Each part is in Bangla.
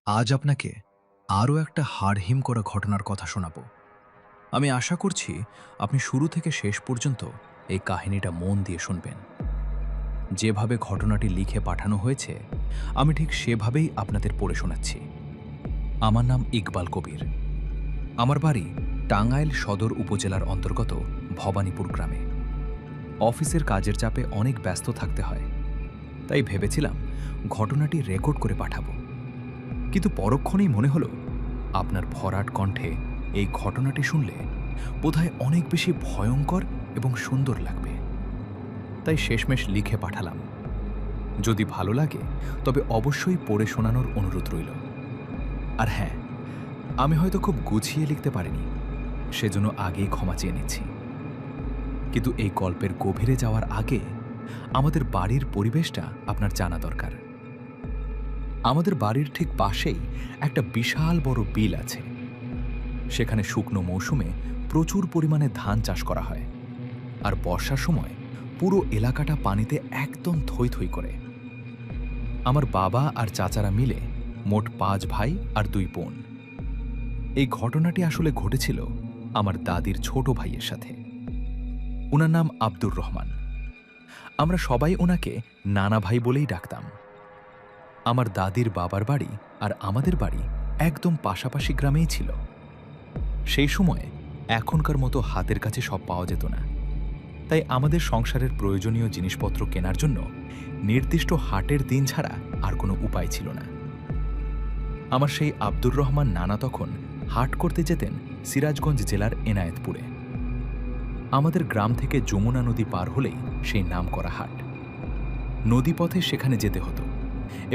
আজ আপনাকে আরও একটা হাড়হিম করা ঘটনার কথা শোনাব। আমি আশা করছি আপনি শুরু থেকে শেষ পর্যন্ত এই কাহিনীটা মন দিয়ে শুনবেন। যেভাবে ঘটনাটি লিখে পাঠানো হয়েছে আমি ঠিক সেভাবেই আপনাদের পড়ে শোনাচ্ছি। আমার নাম ইকবাল কবির। আমার বাড়ি টাঙ্গাইল সদর উপজেলার অন্তর্গত ভবানীপুর গ্রামে। অফিসের কাজের চাপে অনেক ব্যস্ত থাকতে হয়, তাই ভেবেছিলাম ঘটনাটি রেকর্ড করে পাঠাবো। কিন্তু পরক্ষণেই মনে হলো আপনার ভরাট কণ্ঠে এই ঘটনাটি শুনলে বোধহয় অনেক বেশি ভয়ঙ্কর এবং সুন্দর লাগবে, তাই শেষমেশ লিখে পাঠালাম। যদি ভালো লাগে তবে অবশ্যই পড়ে শোনানোর অনুরোধ রইল। আর হ্যাঁ, আমি হয়তো খুব গুছিয়ে লিখতে পারিনি, সেজন্য আগেই ক্ষমা চেয়ে নিচ্ছি। কিন্তু এই গল্পের গভীরে যাওয়ার আগে আমাদের বাড়ির পরিবেশটা আপনার জানা দরকার। আমাদের বাড়ির ঠিক পাশেই একটা বিশাল বড় বিল আছে। সেখানে শুকনো মৌসুমে প্রচুর পরিমাণে ধান চাষ করা হয়, আর বর্ষার সময় পুরো এলাকাটা পানিতে একদম থই থই করে। আমার বাবা আর চাচারা মিলে মোট 5 ভাই আর 2 বোন। এই ঘটনাটি আসলে ঘটেছিল আমার দাদির ছোট ভাইয়ের সাথে। ওনার নাম আব্দুর রহমান। আমরা সবাই ওনাকে নানা ভাই বলেই ডাকতাম। আমার দাদির বাবার বাড়ি আর আমাদের বাড়ি একদম পাশাপাশি গ্রামেই ছিল। সেই সময়ে এখনকার মতো হাতের কাছে সব পাওয়া যেত না, তাই আমাদের সংসারের প্রয়োজনীয় জিনিসপত্র কেনার জন্য নির্দিষ্ট হাটের দিন ছাড়া আর কোনো উপায় ছিল না। আমার সেই আব্দুর রহমান নানা তখন হাট করতে যেতেন সিরাজগঞ্জ জেলার এনায়েতপুরে। আমাদের গ্রাম থেকে যমুনা নদী পার হলেই সেই নামকরা হাট। নদীপথে সেখানে যেতে হতো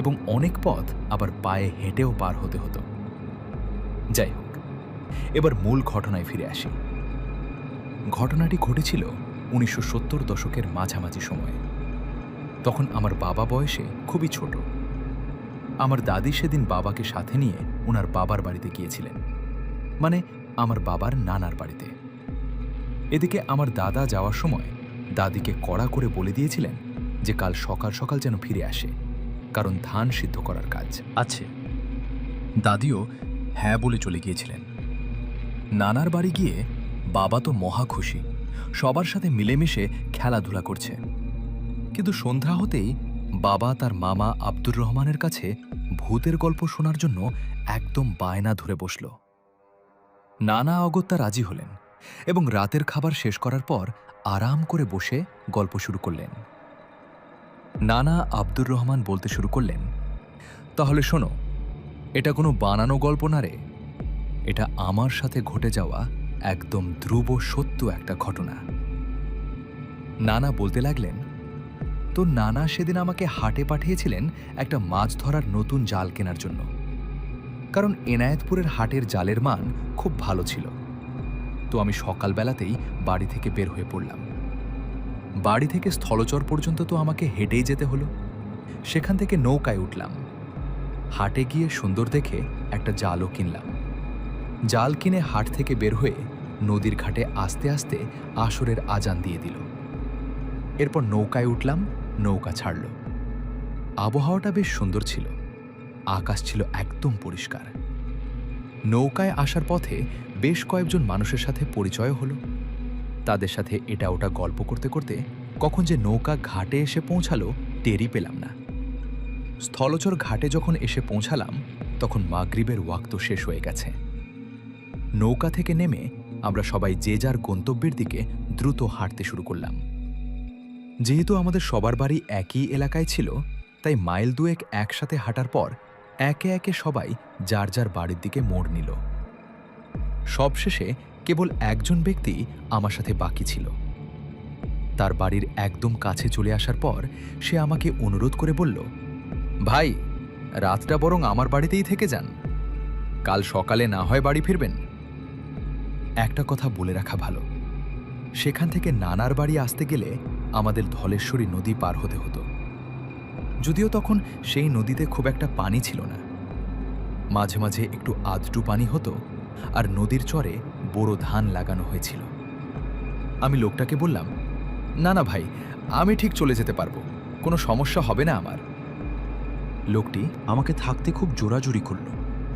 এবং অনেক পথ আবার পায়ে হেঁটেও পার হতে হতো। যাই হোক, এবার মূল ঘটনায় ফিরে আসি। ঘটনাটি ঘটেছিল 1970 দশকের মাঝামাঝি সময়ে। তখন আমার বাবা বয়সে খুবই ছোট। আমার দাদি সেদিন বাবাকে সাথে নিয়ে ওনার বাবার বাড়িতে গিয়েছিলেন, মানে আমার বাবার নানার বাড়িতে। এদিকে আমার দাদা যাওয়ার সময় দাদিকে কড়া করে বলে দিয়েছিলেন যে কাল সকাল সকাল যেন ফিরে আসে, কারণ ধান সিদ্ধ করার কাজ আছে। দাদিও হ্যাঁ বলে চলে গিয়েছিলেন। নানার বাড়ি গিয়ে বাবা তো মহা খুশি, সবার সাথে মিলেমিশে খেলাধুলা করছে। কিন্তু সন্ধ্যা হতেই বাবা তার মামা আব্দুর রহমানের কাছে ভূতের গল্প শোনার জন্য একদম বায়না ধরে বসল। নানা অগত্যা রাজি হলেন এবং রাতের খাবার শেষ করার পর আরাম করে বসে গল্প শুরু করলেন। নানা আব্দুর রহমান বলতে শুরু করলেন, তাহলে শোনো, এটা কোনো বানানো গল্প না রে, এটা আমার সাথে ঘটে যাওয়া একদম ধ্রুব সত্য একটা ঘটনা। নানা বলতে লাগলেন, তো নানা সেদিন আমাকে হাটে পাঠিয়েছিলেন একটা মাছ ধরার নতুন জাল কেনার জন্য, কারণ এনায়েতপুরের হাটের জালের মান খুব ভালো ছিল। তো আমি সকালবেলাতেই বাড়ি থেকে বের হয়ে পড়লাম। বাড়ি থেকে স্থলচর পর্যন্ত তো আমাকে হেঁটেই যেতে হলো। সেখান থেকে নৌকায় উঠলাম। হাটে গিয়ে সুন্দর দেখে একটা জালও কিনলাম। জাল কিনে হাট থেকে বের হয়ে নদীর ঘাটে আস্তে আস্তে আসরের আজান দিয়ে দিল। এরপর নৌকায় উঠলাম, নৌকা ছাড়ল। আবহাওয়াটা বেশ সুন্দর ছিল, আকাশ ছিল একদম পরিষ্কার। নৌকায় আসার পথে বেশ কয়েকজন মানুষের সাথে পরিচয় হলো। তাদের সাথে এটা ওটা গল্প করতে করতে কখন যে নৌকা ঘাটে এসে পৌঁছালো টেরই পেলাম না। স্থলচর ঘাটে যখন এসে পৌঁছালাম তখন মাগরিবের ওয়াক্ত শেষ হয়ে গেছে। নৌকা থেকে নেমে আমরা সবাই যে যার গন্তব্যের দিকে দ্রুত হাঁটতে শুরু করলাম। যেহেতু আমাদের সবার বাড়ি একই এলাকায় ছিল, তাই মাইল দুয়েক একসাথে হাঁটার পর একে একে সবাই যার যার বাড়ির দিকে মোড় নিল। সবশেষে কেবল একজন ব্যক্তি আমার সাথে বাকি ছিল। তার বাড়ির একদম কাছে চলে আসার পর সে আমাকে অনুরোধ করে বলল, ভাই, রাতটা বরং আমার বাড়িতেই থেকে যান, কাল সকালে না হয় বাড়ি ফিরবেন। একটা কথা বলে রাখা ভালো, সেখান থেকে নানার বাড়ি আসতে গেলে আমাদের ধলেশ্বরী নদী পার হতে হতো। যদিও তখন সেই নদীতে খুব একটা পানি ছিল না, মাঝে মাঝে একটু আধটু পানি হতো, আর নদীর চরে বড় ধান লাগানো হয়েছিল। আমি লোকটাকে বললাম, না না ভাই, আমি ঠিক চলে যেতে পারবো, কোনো সমস্যা হবে না আমার। লোকটি আমাকে থাকতে খুব জোরাজুরি করল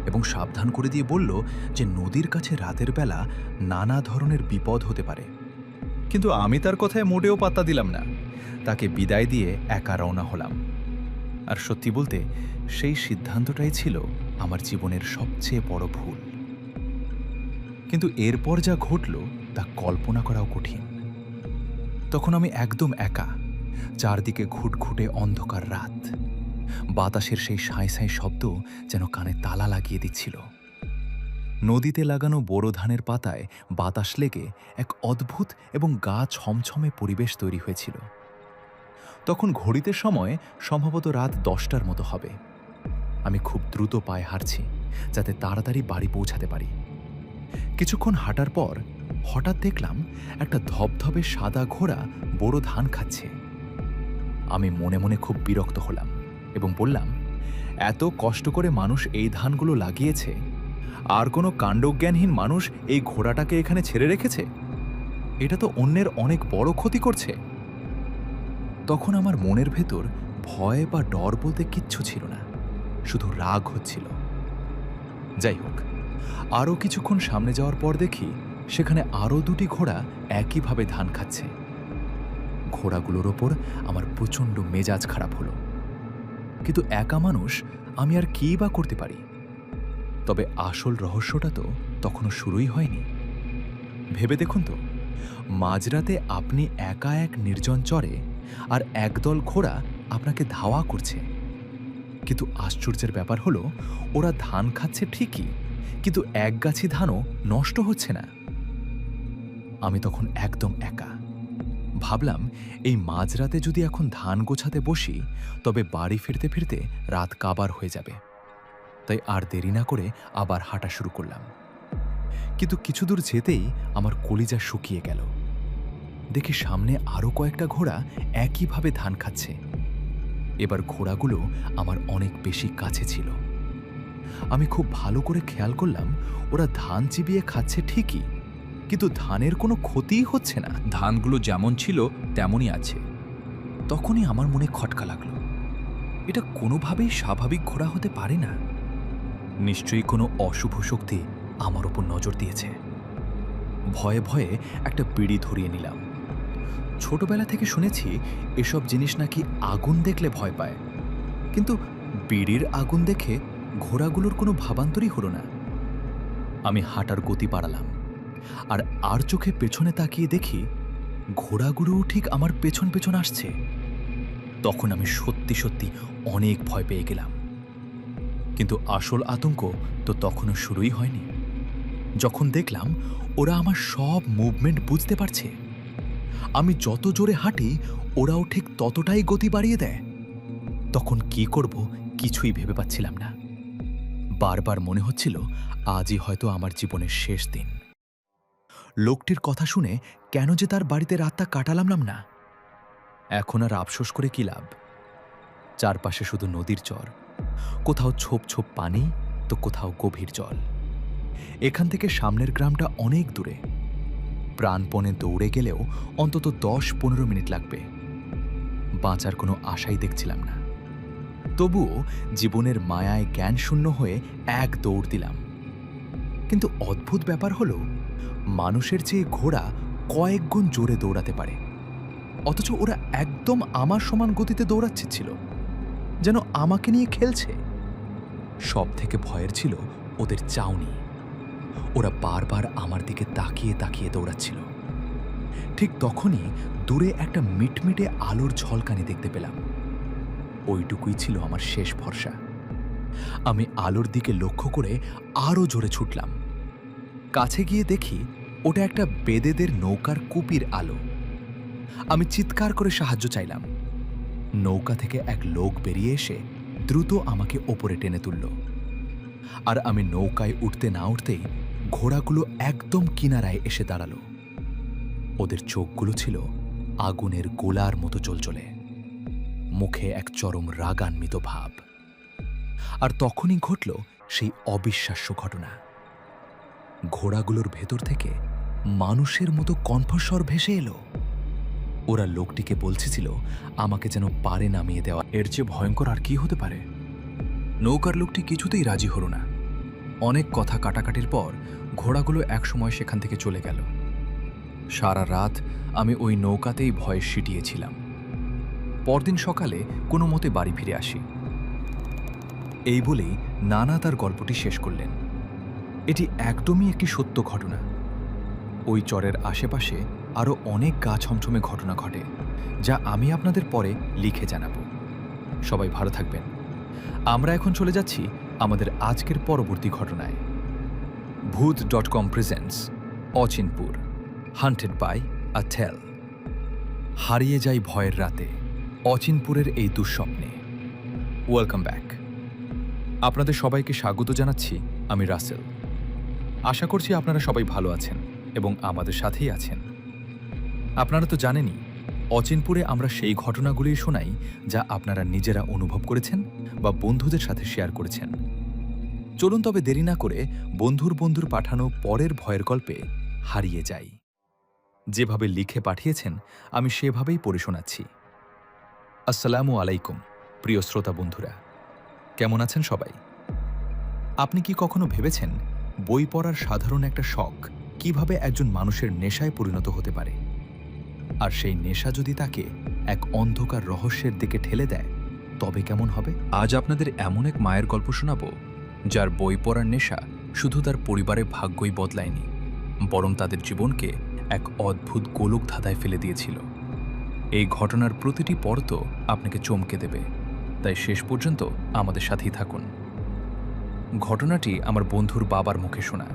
এবং সাবধান করে দিয়ে বলল যে নদীর কাছে রাতের বেলা নানা ধরনের বিপদ হতে পারে। কিন্তু আমি তার কথায় মোটেও পাত্তা দিলাম না। তাকে বিদায় দিয়ে একা রওনা হলাম। আর সত্যি বলতে সেই সিদ্ধান্তটাই ছিল আমার জীবনের সবচেয়ে বড় ভুল। কিন্তু এরপর যা ঘটল তা কল্পনা করাও কঠিন। তখন আমি একদম একা, চারদিকে ঘুটঘুটে অন্ধকার রাত, বাতাসের সেই সাঁই সাঁই শব্দ যেন কানে তালা লাগিয়ে দিচ্ছিল। নদীতে লাগানো বোরো ধানের পাতায় বাতাস লেগে এক অদ্ভুত এবং গা ছমছমে পরিবেশ তৈরি হয়েছিল। তখন ঘড়িতে সময় সম্ভবত রাত 10টার মতো হবে। আমি খুব দ্রুত পায়ে হাঁটছি যাতে তাড়াতাড়ি বাড়ি পৌঁছাতে পারি। কিছুক্ষণ হাঁটার পর হঠাৎ দেখলাম একটা ধবধবে সাদা ঘোড়া বোরো ধান খাচ্ছে। আমি মনে মনে খুব বিরক্ত হলাম এবং বললাম, এত কষ্ট করে মানুষ এই ধানগুলো লাগিয়েছে, আর কোনো কাণ্ডজ্ঞানহীন মানুষ এই ঘোড়াটাকে এখানে ছেড়ে রেখেছে? এটা তো অন্যের অনেক বড় ক্ষতি করছে। তখন আমার মনের ভেতর ভয় বা ডর বলতে কিচ্ছু ছিল না, শুধু রাগ হচ্ছিল। যাই হোক, আরও কিছুক্ষণ সামনে যাওয়ার পর দেখি সেখানে আরও দুটি ঘোড়া একইভাবে ধান খাচ্ছে। ঘোড়াগুলোর ওপর আমার প্রচণ্ড মেজাজ খারাপ হলো। কিন্তু একা মানুষ, আমি আর কী বা করতে পারি? তবে আসল রহস্যটা তো তখনও শুরুই হয়নি। ভেবে দেখুন তো, মাঝরাতে আপনি একা এক নির্জন চরে, আর একদল ঘোড়া আপনাকে ধাওয়া করছে। কিন্তু আশ্চর্যের ব্যাপার হলো, ওরা ধান খাচ্ছে ঠিকই, কিন্তু এক গাছি ধানও নষ্ট হচ্ছে না। আমি তখন একদম একা। ভাবলাম, এই মাঝরাতে যদি এখন ধান গোছাতে বসি তবে বাড়ি ফিরতে ফিরতে রাত কাবার হয়ে যাবে। তাই আর দেরি না করে আবার হাঁটা শুরু করলাম। কিন্তু কিছু দূর যেতেই আমার কলিজা শুকিয়ে গেল। দেখি সামনে আরও কয়েকটা ঘোড়া একইভাবে ধান খাচ্ছে। এবার ঘোড়াগুলো আমার অনেক বেশি কাছে ছিল। আমি খুব ভালো করে খেয়াল করলাম, ওরা ধান চিবিয়ে খাচ্ছে ঠিকই, কিন্তু ধানের কোনো ক্ষতিই হচ্ছে না। ধানগুলো যেমন ছিল তেমনই আছে। তখনই আমার মনে খটকা লাগলো, এটা কোনোভাবেই স্বাভাবিক ঘোড়া হতে পারে না। নিশ্চয়ই কোনো অশুভ শক্তি আমার ওপর নজর দিয়েছে। ভয়ে ভয়ে একটা বিড়ি ধরিয়ে নিলাম। ছোটবেলা থেকে শুনেছি এসব জিনিস নাকি আগুন দেখলে ভয় পায়, কিন্তু বিড়ির আগুন দেখে ঘোড়াগুলোর কোনো ভাবান্তরই হলো না। আমি হাঁটার গতি বাড়ালাম, আর চোখে পেছনে তাকিয়ে দেখি ঘোড়াগুলোও ঠিক আমার পেছন পেছন আসছে। তখন আমি সত্যি সত্যি অনেক ভয় পেয়ে গেলাম। কিন্তু আসল আতঙ্ক তো তখনও শুরুই হয়নি। যখন দেখলাম ওরা আমার সব মুভমেন্ট বুঝতে পারছে, আমি যত জোরে হাঁটি ওরাও ঠিক ততটাই গতি বাড়িয়ে দেয়। তখন কি করব কিছুই ভেবে পাচ্ছিলাম না। বারবার মনে হচ্ছিল আজই হয়তো আমার জীবনের শেষ দিন। লোকটির কথা শুনে কেন যে তার বাড়িতে রাতটা কাটালাম না। এখন আর আফসোস করে কি লাভ? চারপাশে শুধু নদীর চর, কোথাও ছোপ ছোপ পানি তো কোথাও গভীর জল। এখান থেকে সামনের গ্রামটা অনেক দূরে। প্রাণপণে দৌড়ে গেলেও অন্তত 10-15 মিনিট লাগবে। বাঁচার কোনো আশাই দেখছিলাম না। তবুও জীবনের মায়ায় জ্ঞান শূন্য হয়ে এক দৌড় দিলাম। কিন্তু অদ্ভুত ব্যাপার হলো, মানুষের চেয়ে ঘোড়া কয়েক গুণ জোরে দৌড়াতে পারে, অথচ ওরা একদম আমার সমান গতিতে দৌড়াচ্ছিল, যেন আমাকে নিয়ে খেলছে। সব থেকে ভয়ের ছিল ওদের চাউনি। ওরা বারবার আমার দিকে তাকিয়ে তাকিয়ে দৌড়াচ্ছিল। ঠিক তখনই দূরে একটা মিটমিটে আলোর ঝলকানি দেখতে পেলাম। ওইটুকুই ছিল আমার শেষ ভরসা। আমি আলোর দিকে লক্ষ্য করে আরও জোরে ছুটলাম। কাছে গিয়ে দেখি ওটা একটা বেদেদের নৌকার কুপির আলো। আমি চিৎকার করে সাহায্য চাইলাম। নৌকা থেকে এক লোক বেরিয়ে এসে দ্রুত আমাকে ওপরে টেনে তুলল। আর আমি নৌকায় উঠতে না উঠতেই ঘোড়াগুলো একদম কিনারায় এসে দাঁড়ালো। ওদের চোখগুলো ছিল আগুনের গোলার মতো জ্বলজ্বলে, মুখে এক চরম রাগান্বিত ভাব। আর তখনই ঘটল সেই অবিশ্বাস্য ঘটনা। ঘোড়াগুলোর ভেতর থেকে মানুষের মতো কণ্ঠস্বর ভেসে এলো। ওরা লোকটিকে বলছিল আমাকে যেন পারে নামিয়ে দেওয়া। এর চেয়ে ভয়ঙ্কর আর কি হতে পারে? নৌকার লোকটি কিছুতেই রাজি হল না। অনেক কথা কাটাকাটির পর ঘোড়াগুলো একসময় সেখান থেকে চলে গেল। সারা রাত আমি ওই নৌকাতেই ভয়ে সিটিয়েছিলাম। পরদিন সকালে কোনো মতে বাড়ি ফিরে আসি। এই বলেই নানা তার গল্পটি শেষ করলেন। এটি একদমই একটি সত্য ঘটনা। ওই চরের আশেপাশে আরও অনেক গা ছমছমে ঘটনা ঘটে, যা আমি আপনাদের পরে লিখে জানাব। সবাই ভালো থাকবেন। আমরা এখন চলে যাচ্ছি আমাদের আজকের পরবর্তী ঘটনায়। ভূত.com প্রেজেন্টস অচিনপুর, হান্টেড বাই আ টেল। হারিয়ে যাই ভয়ের রাতে, অচিনপুরের এই দুঃস্বপ্নে। Welcome back. আপনাদের সবাইকে স্বাগত জানাচ্ছি। আমি রাসেল। আশা করছি আপনারা সবাই ভালো আছেন এবং আমাদের সাথেই আছেন। আপনারা তো জানেনই, অচিনপুরে আমরা সেই ঘটনাগুলি শোনাই যা আপনারা নিজেরা অনুভব করেছেন বা বন্ধুদের সাথে শেয়ার করেছেন। চলুন তবে দেরি না করে বন্ধুর পাঠানো পরের ভয়ের গল্পে হারিয়ে যাই। যেভাবে লিখে পাঠিয়েছেন আমি সেভাবেই পড়ে শোনাচ্ছি। আসসালামু আলাইকুম প্রিয় শ্রোতা বন্ধুরা, কেমন আছেন সবাই? আপনি কি কখনো ভেবেছেন বই পড়ার সাধারণ একটা শখ কিভাবে একজন মানুষের নেশায় পরিণত হতে পারে? আর সেই নেশা যদি তাকে এক অন্ধকার রহস্যের দিকে ঠেলে দেয়, তবে কেমন হবে? আজ আপনাদের এমন এক মায়ের গল্প শোনাব, যার বই পড়ার নেশা শুধু তার পরিবারের ভাগ্যই বদলায়নি, বরং তাদের জীবনকে এক অদ্ভুত গোলক ধাঁধায় ফেলে দিয়েছিল। এই ঘটনার প্রতিটি পর্ব আপনাকে চমকে দেবে, তাই শেষ পর্যন্ত আমাদের সাথেই থাকুন। ঘটনাটি আমার বন্ধুর বাবার মুখে শোনা।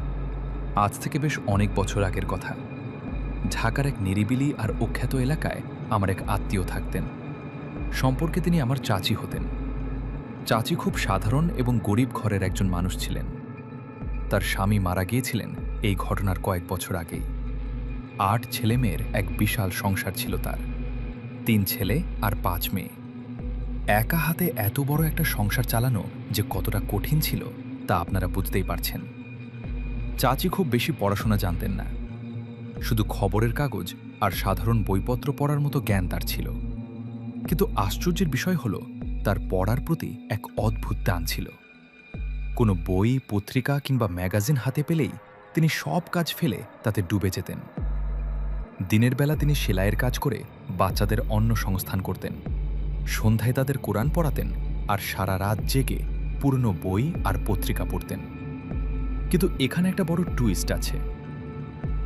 আজ থেকে বেশ অনেক বছর আগের কথা। ঢাকার এক নিরিবিলি আর অখ্যাত এলাকায় আমার এক আত্মীয় থাকতেন। সম্পর্কে তিনি আমার চাচি হতেন। চাচি খুব সাধারণ এবং গরিব ঘরের একজন মানুষ ছিলেন। তার স্বামী মারা গিয়েছিলেন এই ঘটনার কয়েক বছর আগেই। 8 ছেলেমেয়ের এক বিশাল সংসার ছিল তার। 3 ছেলে আর 5 মেয়ে। একা হাতে এত বড় একটা সংসার চালানো যে কতটা কঠিন ছিল তা আপনারা বুঝতেই পারছেন। চাচি খুব বেশি পড়াশোনা জানতেন না, শুধু খবরের কাগজ আর সাধারণ বইপত্র পড়ার মতো জ্ঞান তার ছিল। কিন্তু আশ্চর্যের বিষয় হলো, তার পড়ার প্রতি এক অদ্ভুত টান ছিল। কোনো বই, পত্রিকা কিংবা ম্যাগাজিন হাতে পেলেই তিনি সব কাজ ফেলে তাতে ডুবে যেতেন। দিনের বেলা তিনি সেলাইয়ের কাজ করে বাচ্চাদের অন্ন সংস্থান করতেন, সন্ধ্যায় তাদের কোরআন পড়াতেন আর সারা রাত জেগে পুরনো বই আর পত্রিকা পড়তেন। কিন্তু এখানে একটা বড় টুইস্ট আছে।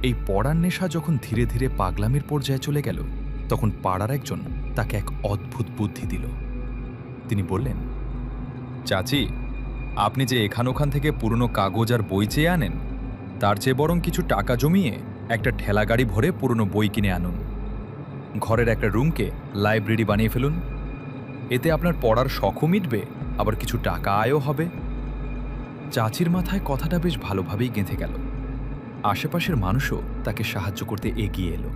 এই পড়ার নেশা যখন ধীরে ধীরে পাগলামির পর্যায়ে চলে গেল, তখন পাড়ার একজন তাকে এক অদ্ভুত বুদ্ধি দিল। তিনি বললেন, চাচি, আপনি যে ওখান থেকে পুরনো কাগজ আর বই চেয়ে আনেন, তার চেয়ে বরং কিছু টাকা জমিয়ে একটা ঠেলা গাড়ি ভরে পুরনো বই কিনে আনুন। ঘরের একটা রুমকে লাইব্রেরি বানিয়ে ফেলুন। এতে আপনার পড়ার শখও মিটবে, আবার কিছু টাকা আয়ও হবে। চাচির মাথায় কথাটা বেশ ভালোভাবেই গেঁথে গেল। আশেপাশের মানুষও তাকে সাহায্য করতে এগিয়ে এলো।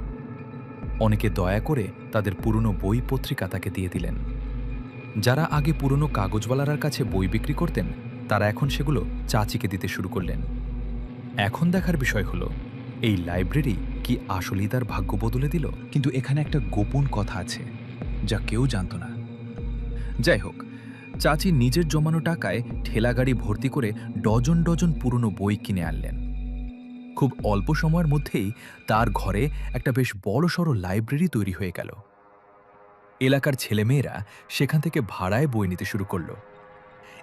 অনেকে দয়া করে তাদের পুরনো বই পত্রিকা তাকে দিয়ে দিলেন। যারা আগে পুরনো কাগজওয়ালার কাছে বই বিক্রি করতেন, তারা এখন সেগুলো চাচিকে দিতে শুরু করলেন। এখন দেখার বিষয় হলো, এই লাইব্রেরি কি আসলেই তার ভাগ্য বদলে দিল? কিন্তু এখানে একটা গোপন কথা আছে যা কেউ জানত না। যাই হোক, চাচি নিজের জমানো টাকায় ঠেলাগাড়ি ভর্তি করে ডজন ডজন পুরনো বই কিনে আনলেন। খুব অল্প সময়ের মধ্যেই তার ঘরে একটা বেশ বড়সড় লাইব্রেরি তৈরি হয়ে গেল। এলাকার ছেলেমেয়েরা সেখান থেকে ভাড়ায় বই নিতে শুরু করল।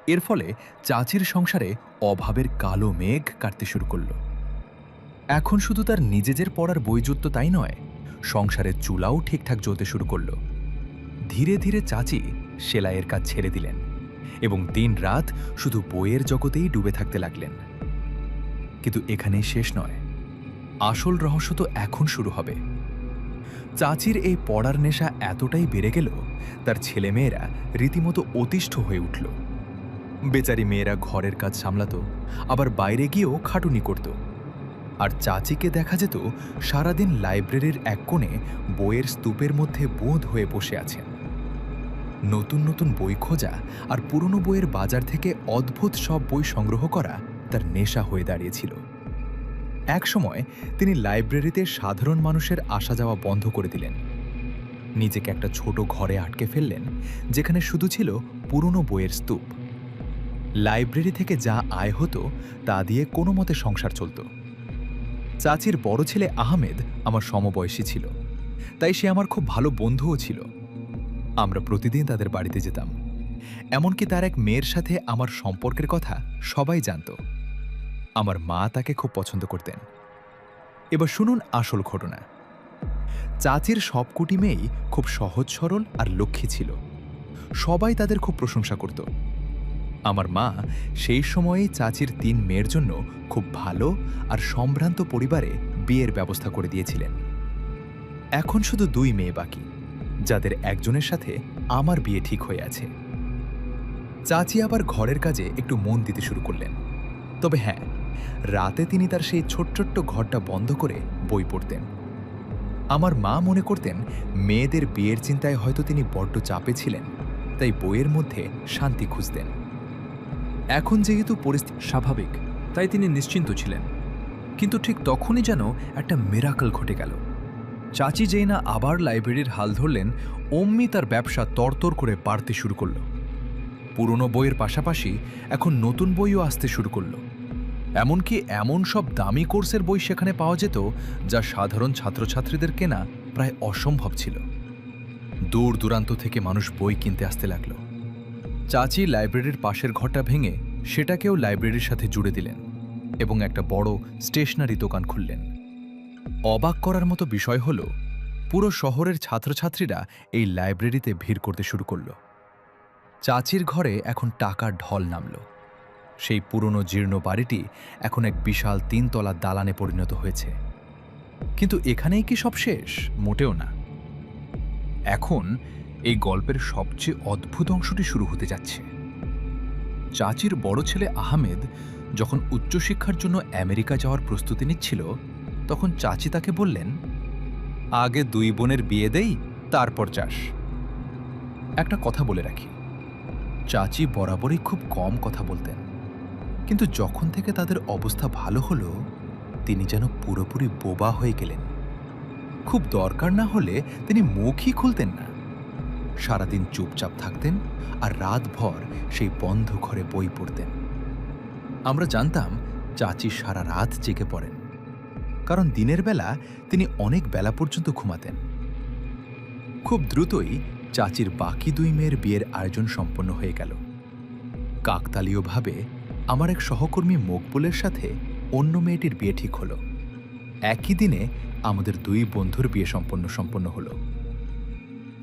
এর ফলে চাচির সংসারে অভাবের কালো মেঘ কাটতে শুরু করল। এখন শুধু তার নিজেদের পড়ার বই জুটত তাই নয়, সংসারের চুলাও ঠিকঠাক জ্বলতে শুরু করল। ধীরে ধীরে চাচি সেলাইয়ের কাজ ছেড়ে দিলেন এবং দিন রাত শুধু বইয়ের জগতেই ডুবে থাকতে লাগলেন। কিন্তু এখানেই শেষ নয়, আসল রহস্য তো এখন শুরু হবে। চাচির এই পড়ার নেশা এতটাই বেড়ে গেল, তার ছেলেমেয়েরা রীতিমতো অতিষ্ঠ হয়ে উঠল। বেচারি মেয়েরা ঘরের কাজ সামলাতো, আবার বাইরে গিয়েও খাটুনি করত। আর চাচিকে দেখা যেত সারাদিন লাইব্রেরির এক কোণে বইয়ের স্তূপের মধ্যে বোঁদ হয়ে বসে আছেন। নতুন নতুন বই খোঁজা আর পুরনো বইয়ের বাজার থেকে অদ্ভুত সব বই সংগ্রহ করা তার নেশা হয়ে দাঁড়িয়েছিল। এক সময় তিনি লাইব্রেরিতে সাধারণ মানুষের আসা যাওয়া বন্ধ করে দিলেন। নিজেকে একটা ছোট ঘরে আটকে ফেললেন, যেখানে শুধু ছিল পুরনো বইয়ের স্তূপ। লাইব্রেরি থেকে যা আয় হতো তা দিয়ে কোনো মতে সংসার চলত। চাচির বড় ছেলে আহমেদ আমার সমবয়সী ছিল, তাই সে আমার খুব ভালো বন্ধুও ছিল। আমরা প্রতিদিন তাদের বাড়িতে যেতাম। এমনকি তার এক মেয়ের সাথে আমার সম্পর্কের কথা সবাই জানত। আমার মা তাকে খুব পছন্দ করতেন। এবার শুনুন আসল ঘটনা। চাচির সবকটি মেয়েই খুব সহজ সরল আর লক্ষ্মী ছিল। সবাই তাদের খুব প্রশংসা করত। আমার মা সেই সময়েই চাচির ৩ মেয়ের জন্য খুব ভালো আর সম্ভ্রান্ত পরিবারে বিয়ের ব্যবস্থা করে দিয়েছিলেন। এখন শুধু ২ মেয়ে বাকি, যাদের একজনের সাথে আমার বিয়ে ঠিক হয়ে আছে। চাচি আবার ঘরের কাজে একটু মন দিতে শুরু করলেন। তবে হ্যাঁ, রাতে তিনি তার সেই ছোট্ট ঘরটা বন্ধ করে বই পড়তেন। আমার মা মনে করতেন মেয়েদের বিয়ের চিন্তায় হয়তো তিনি বড্ড চাপে ছিলেন, তাই বইয়ের মধ্যে শান্তি খুঁজতেন। এখন যেহেতু পরিস্থিতি স্বাভাবিক, তাই তিনি নিশ্চিন্ত ছিলেন। কিন্তু ঠিক তখনই যেন একটা মিরাকল ঘটে গেল। চাচি যেই না আবার লাইব্রেরির হাল ধরলেন, অমনি তার ব্যবসা তরতর করে বাড়তে শুরু করল। পুরনো বইয়ের পাশাপাশি এখন নতুন বইও আসতে শুরু করল। এমনকি এমন সব দামি কোর্সের বই সেখানে পাওয়া যেত যা সাধারণ ছাত্রছাত্রীদের কেনা প্রায় অসম্ভব ছিল। দূর দূরান্ত থেকে মানুষ বই কিনতে আসতে লাগল। চাচি লাইব্রেরির পাশের ঘরটা ভেঙে সেটাকেও লাইব্রেরির সাথে জুড়ে দিলেন এবং একটা বড় স্টেশনারি দোকান খুললেন। অবাক করার মতো বিষয় হল, পুরো শহরের ছাত্রছাত্রীরা এই লাইব্রেরিতে ভিড় করতে শুরু করল। চাচির ঘরে এখন টাকার ঢল নামল। সেই পুরনো জীর্ণ বাড়িটি এখন এক বিশাল ৩ তলা দালানে পরিণত হয়েছে। কিন্তু এখানেই কি সব শেষ? মোটেও না। এখন এই গল্পের সবচেয়ে অদ্ভুত অংশটি শুরু হতে যাচ্ছে। চাচির বড় ছেলে আহমেদ যখন উচ্চশিক্ষার জন্য আমেরিকা যাওয়ার প্রস্তুতি নিচ্ছিল, তখন চাচি তাকে বললেন, আগে ২ বোনের বিয়ে দেই, তারপর চাস। একটা কথা বলে রাখি, চাচি বরাবরই খুব কম কথা বলতেন, কিন্তু যখন থেকে তাদের অবস্থা ভালো হলো, তিনি যেন পুরোপুরি বোবা হয়ে গেলেন। খুব দরকার না হলে তিনি মুখই খুলতেন না। সারাদিন চুপচাপ থাকতেন আর রাতভর সেই বন্ধ ঘরে বই পড়তেন। আমরা জানতাম চাচি সারা রাত জেগে পড়েন, কারণ দিনের বেলা তিনি অনেক বেলা পর্যন্ত ঘুমাতেন। খুব দ্রুতই চাচির বাকি ২ মেয়ের বিয়ের আয়োজন সম্পন্ন হয়ে গেল। কাকতালীয়ভাবে আমার এক সহকর্মী মকবুলের সাথে অন্য মেয়েটির বিয়ে ঠিক হলো। একই দিনে আমাদের ২ বন্ধুর বিয়ে সম্পন্ন হলো।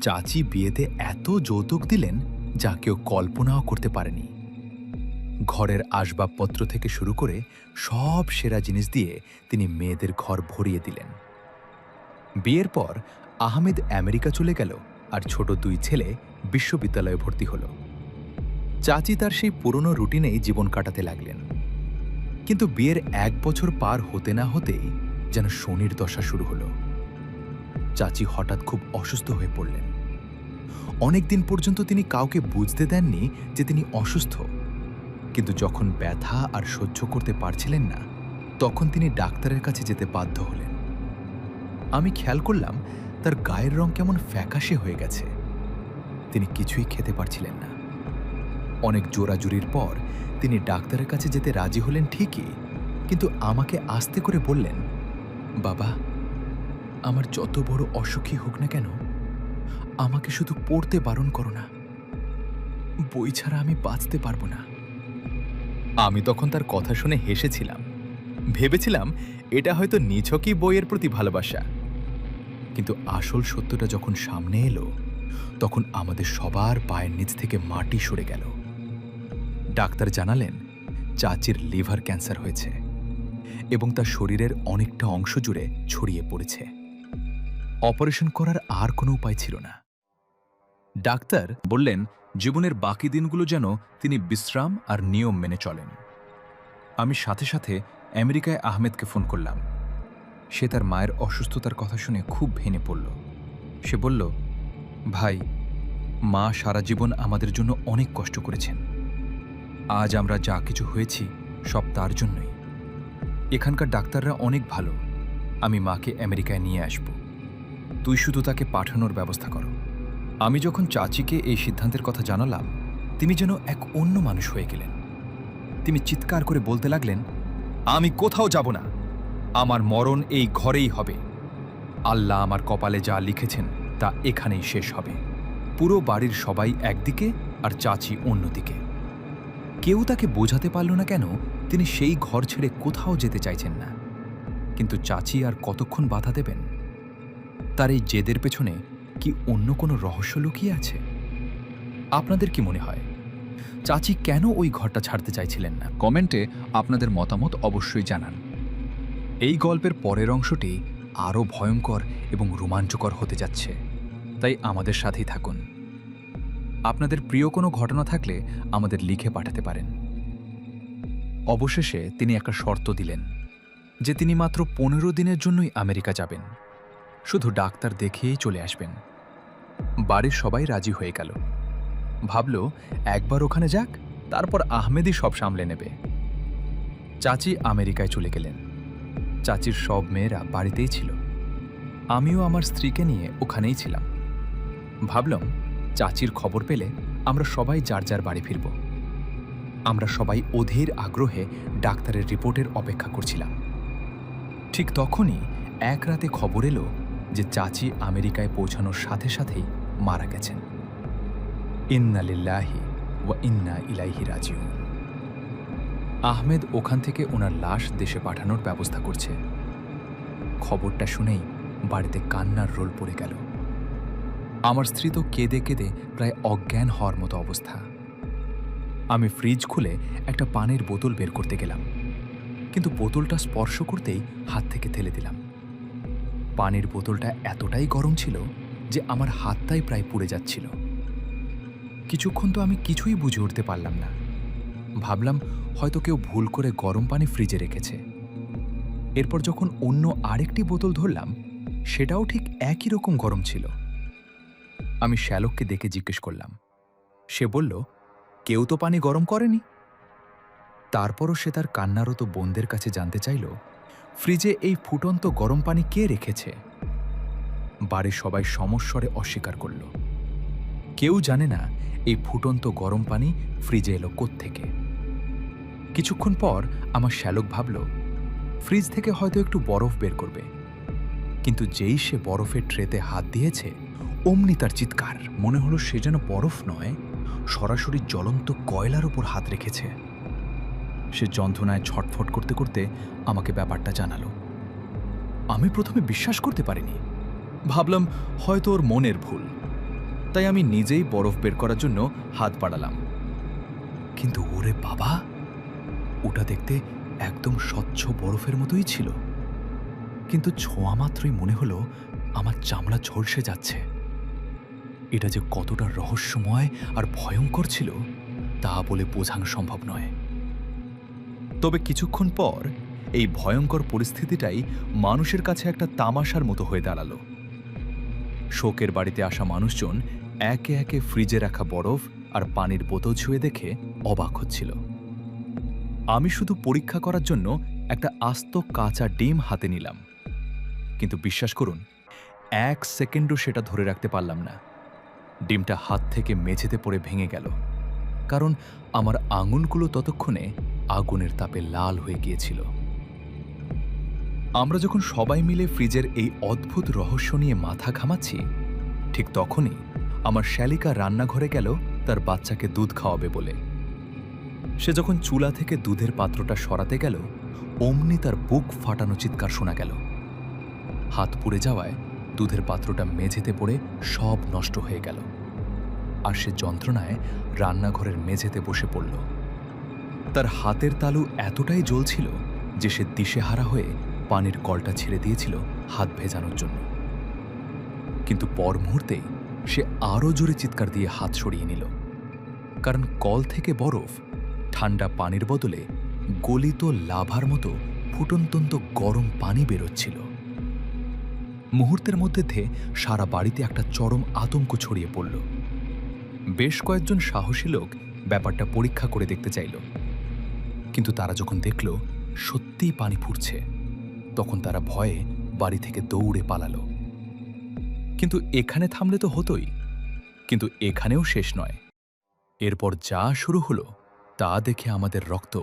চাচি বিয়েতে এত যৌতুক দিলেন যা কেউ কল্পনাও করতে পারেনি। ঘরের আসবাবপত্র থেকে শুরু করে সব সেরা জিনিস দিয়ে তিনি মেয়েদের ঘর ভরিয়ে দিলেন। বিয়ের পর আহমেদ আমেরিকা চলে গেল আর ছোট ২ ছেলে বিশ্ববিদ্যালয়ে ভর্তি হল। চাচি তার সেই পুরনো রুটিনেই জীবন কাটাতে লাগলেন। কিন্তু বিয়ের ১ বছর পার হতে না হতেই যেন শনির দশা শুরু হলো। চাচি হঠাৎ খুব অসুস্থ হয়ে পড়লেন। অনেকদিন পর্যন্ত তিনি কাউকে বুঝতে দেননি যে তিনি অসুস্থ, কিন্তু যখন ব্যথা আর সহ্য করতে পারছিলেন না, তখন তিনি ডাক্তারের কাছে যেতে বাধ্য হলেন। আমি খেয়াল করলাম তার গায়ের রং কেমন ফ্যাকাশে হয়ে গেছে। তিনি কিছুই খেতে পারছিলেন না। অনেক জোরাজুরির পর তিনি ডাক্তারের কাছে যেতে রাজি হলেন ঠিকই, কিন্তু আমাকে আস্তে করে বললেন, বাবা, আমার যত বড় অসুখী হোক না কেন, আমাকে শুধু পড়তে বারণ করো না। বই ছাড়া আমি বাঁচতে পারবো না। আমি তখন তার কথা শুনে হেসেছিলাম। ভেবেছিলাম এটা হয়তো নিছকই বইয়ের প্রতি ভালোবাসা। কিন্তু আসল সত্যটা যখন সামনে এলো, তখন আমাদের সবার পায়ের নিচ থেকে মাটি সরে গেল। ডাক্তার জানালেন চাচির লিভার ক্যান্সার হয়েছে এবং তার শরীরের অনেকটা অংশ জুড়ে ছড়িয়ে পড়েছে। অপারেশন করার আর কোনো উপায় ছিল না। ডাক্তার বললেন জীবনের বাকি দিনগুলো যেন তিনি বিশ্রাম আর নিয়ম মেনে চলেন। আমি সাথে সাথে আমেরিকায় আহমেদকে ফোন করলাম। সে তার মায়ের অসুস্থতার কথা শুনে খুব ভেঙে পড়ল। সে বলল, ভাই, মা সারা জীবন আমাদের জন্য অনেক কষ্ট করেছেন। আজ আমরা যা কিছু হয়েছি সব তার জন্যই। এখানকার ডাক্তাররা অনেক ভালো। আমি মাকে আমেরিকায় নিয়ে আসব। তুই শুধু তাকে পাঠানোর ব্যবস্থা করো। আমি যখন চাচিকে এই সিদ্ধান্তের কথা জানালাম, তিনি যেন এক অন্য মানুষ হয়ে গেলেন। তিনি চিৎকার করে বলতে লাগলেন, আমি কোথাও যাব না, আমার মরণ এই ঘরেই হবে। আল্লাহ আমার কপালে যা লিখেছেন তা এখানেই শেষ হবে। পুরো বাড়ির সবাই একদিকে আর চাচি অন্যদিকে। কেউ তাকে বোঝাতে পারল না কেন তিনি সেই ঘর ছেড়ে কোথাও যেতে চাইছেন না। কিন্তু চাচি আর কতক্ষণ বাধা দেবেন? তার এই জেদের পেছনে কি অন্য কোনো রহস্য লুকিয়ে আছে? আপনাদের কি মনে হয় চাচি কেন ওই ঘরটা ছাড়তে চাইছিলেন না? কমেন্টে আপনাদের মতামত অবশ্যই জানান। এই গল্পের পরের অংশটি আরও ভয়ঙ্কর এবং রোমাঞ্চকর হতে যাচ্ছে, তাই আমাদের সাথেই থাকুন। আপনাদের প্রিয় কোনো ঘটনা থাকলে আমাদের লিখে পাঠাতে পারেন। অবশেষে তিনি একটা শর্ত দিলেন যে তিনি মাত্র 15 দিনের জন্যই আমেরিকা যাবেন, শুধু ডাক্তার দেখিয়েই চলে আসবেন। বাড়ির সবাই রাজি হয়ে গেল। ভাবল একবার ওখানে যাক, তারপর আহমেদই সব সামলে নেবে। চাচি আমেরিকায় চলে গেলেন। চাচির সব মেয়েরা বাড়িতেই ছিল। আমিও আমার স্ত্রীকে নিয়ে ওখানেই ছিলাম। ভাবলাম চাচির খবর পেলে আমরা সবাই যার যার বাড়ি ফিরব। আমরা সবাই অধীর আগ্রহে ডাক্তারের রিপোর্টের অপেক্ষা করছিলাম। ঠিক তখনই এক রাতে খবর এলো যে চাচি আমেরিকায় পৌঁছানোর সাথে সাথেই মারা গেছেন। ইন্না লিল্লাহি ওয়া ইন্না ইলাইহি রাজিউন। আহমেদ ওখান থেকে ওনার লাশ দেশে পাঠানোর ব্যবস্থা করছে। খবরটা শুনেই বাড়িতে কান্নার রোল পড়ে গেল। আমার স্ত্রী তো কেঁদে কেঁদে প্রায় অজ্ঞান হওয়ার মতো অবস্থা। আমি ফ্রিজ খুলে একটা পানির বোতল বের করতে গেলাম, কিন্তু বোতলটা স্পর্শ করতেই হাত থেকে ঠেলে দিলাম। পানির বোতলটা এতটাই গরম ছিল যে আমার হাতটাই প্রায় পুড়ে যাচ্ছিল। কিছুক্ষণ তো আমি কিছুই বুঝে উঠতে পারলাম না। ভাবলাম হয়তো কেউ ভুল করে গরম পানি ফ্রিজে রেখেছে। এরপর যখন অন্য আরেকটি বোতল ধরলাম, সেটাও ঠিক একই রকম গরম ছিল। আমি শ্যালককে দেখে জিজ্ঞেস করলাম। সে বলল, কেউ তো পানি গরম করেনি। তারপরও সে তার কান্নারত বোনদের কাছে জানতে চাইল, ফ্রিজে এই ফুটন্ত গরম পানি কে রেখেছে? বাড়ির সবাই সমস্বরে অস্বীকার করল। কেউ জানে না এই ফুটন্ত গরম পানি ফ্রিজে এলো কোত্থেকে। কিছুক্ষণ পর আমার শ্যালক ভাবল, ফ্রিজ থেকে হয়তো একটু বরফ বের করবে। কিন্তু যেই সে বরফের ট্রেতে হাত দিয়েছে, অমনি তার চিৎকার। মনে হলো সে যেন বরফ নয়, সরাসরি জ্বলন্ত কয়লার উপর হাত রেখেছে। সে যন্ত্রণায় ছটফট করতে করতে আমাকে ব্যাপারটা জানালো। আমি প্রথমে বিশ্বাস করতে পারিনি। ভাবলাম হয়তো ওর মনের ভুল, তাই আমি নিজেই বরফ বের করার জন্য হাত বাড়ালাম। কিন্তু ওরে বাবা, ওটা দেখতে একদম স্বচ্ছ বরফের মতোই ছিল। কিন্তু ছোঁয়া মাত্রই মনে হলো আমার চামড়া ঝলসে যাচ্ছে। এটা যে কতটা রহস্যময় আর ভয়ঙ্কর ছিল তা বলে বোঝানো সম্ভব নয়। তবে কিছুক্ষণ পর এই ভয়ঙ্কর পরিস্থিতিটাই মানুষের কাছে একটা তামাশার মতো হয়ে দাঁড়ালো। শোকের বাড়িতে আসা মানুষজন একে একে ফ্রিজে রাখা বরফ আর পানির বোতল ছুঁয়ে দেখে অবাক হচ্ছিল। আমি শুধু পরীক্ষা করার জন্য একটা আস্ত কাঁচা ডিম হাতে নিলাম, কিন্তু বিশ্বাস করুন 1 সেকেন্ডও সেটা ধরে রাখতে পারলাম না। ডিমটা হাত থেকে মেঝেতে পড়ে ভেঙে গেল, কারণ আমার আঙুলগুলো ততক্ষণে আগুনের তাপে লাল হয়ে গিয়েছিল। আমরা যখন সবাই মিলে ফ্রিজের এই অদ্ভুত রহস্য নিয়ে মাথা ঘামাচ্ছি, ঠিক তখনই আমার শ্যালিকা রান্নাঘরে গেল তার বাচ্চাকে দুধ খাওয়াবে বলে। সে যখন চুলা থেকে দুধের পাত্রটা সরাতে গেল, অমনি তার বুক ফাটানো চিৎকার শোনা গেল। হাত পুড়ে যাওয়ায় দুধের পাত্রটা মেঝেতে পড়ে সব নষ্ট হয়ে গেল, আর সে যন্ত্রণায় রান্নাঘরের মেঝেতে বসে পড়ল। তার হাতের তালু এতটাই জ্বলছিল যে সে দিশেহারা হয়ে পানির কলটা ছেড়ে দিয়েছিল হাত ভেজানোর জন্য। কিন্তু পর মুহূর্তেই সে আরও জোরে চিৎকার দিয়ে হাত সরিয়ে নিল, কারণ কল থেকে বরফ ঠান্ডা পানির বদলে গলিত লাভার মতো ফুটন্তন্ত গরম পানি বেরোচ্ছিল। মুহূর্তের মধ্যে সারা বাড়িতে একটা চরম আতঙ্ক ছড়িয়ে পড়ল। বেশ কয়েকজন সাহসী লোক ব্যাপারটা পরীক্ষা করে দেখতে চাইল, কিন্তু তারা যখন দেখল সত্যিই পানি ফুটছে, তখন তারা ভয়ে বাড়ি থেকে দৌড়ে পালালো। কিন্তু এখানে থামলে তো হতোই, কিন্তু এখানেও শেষ নয়। এরপর যা শুরু হলো তা দেখে আমাদের রক্ত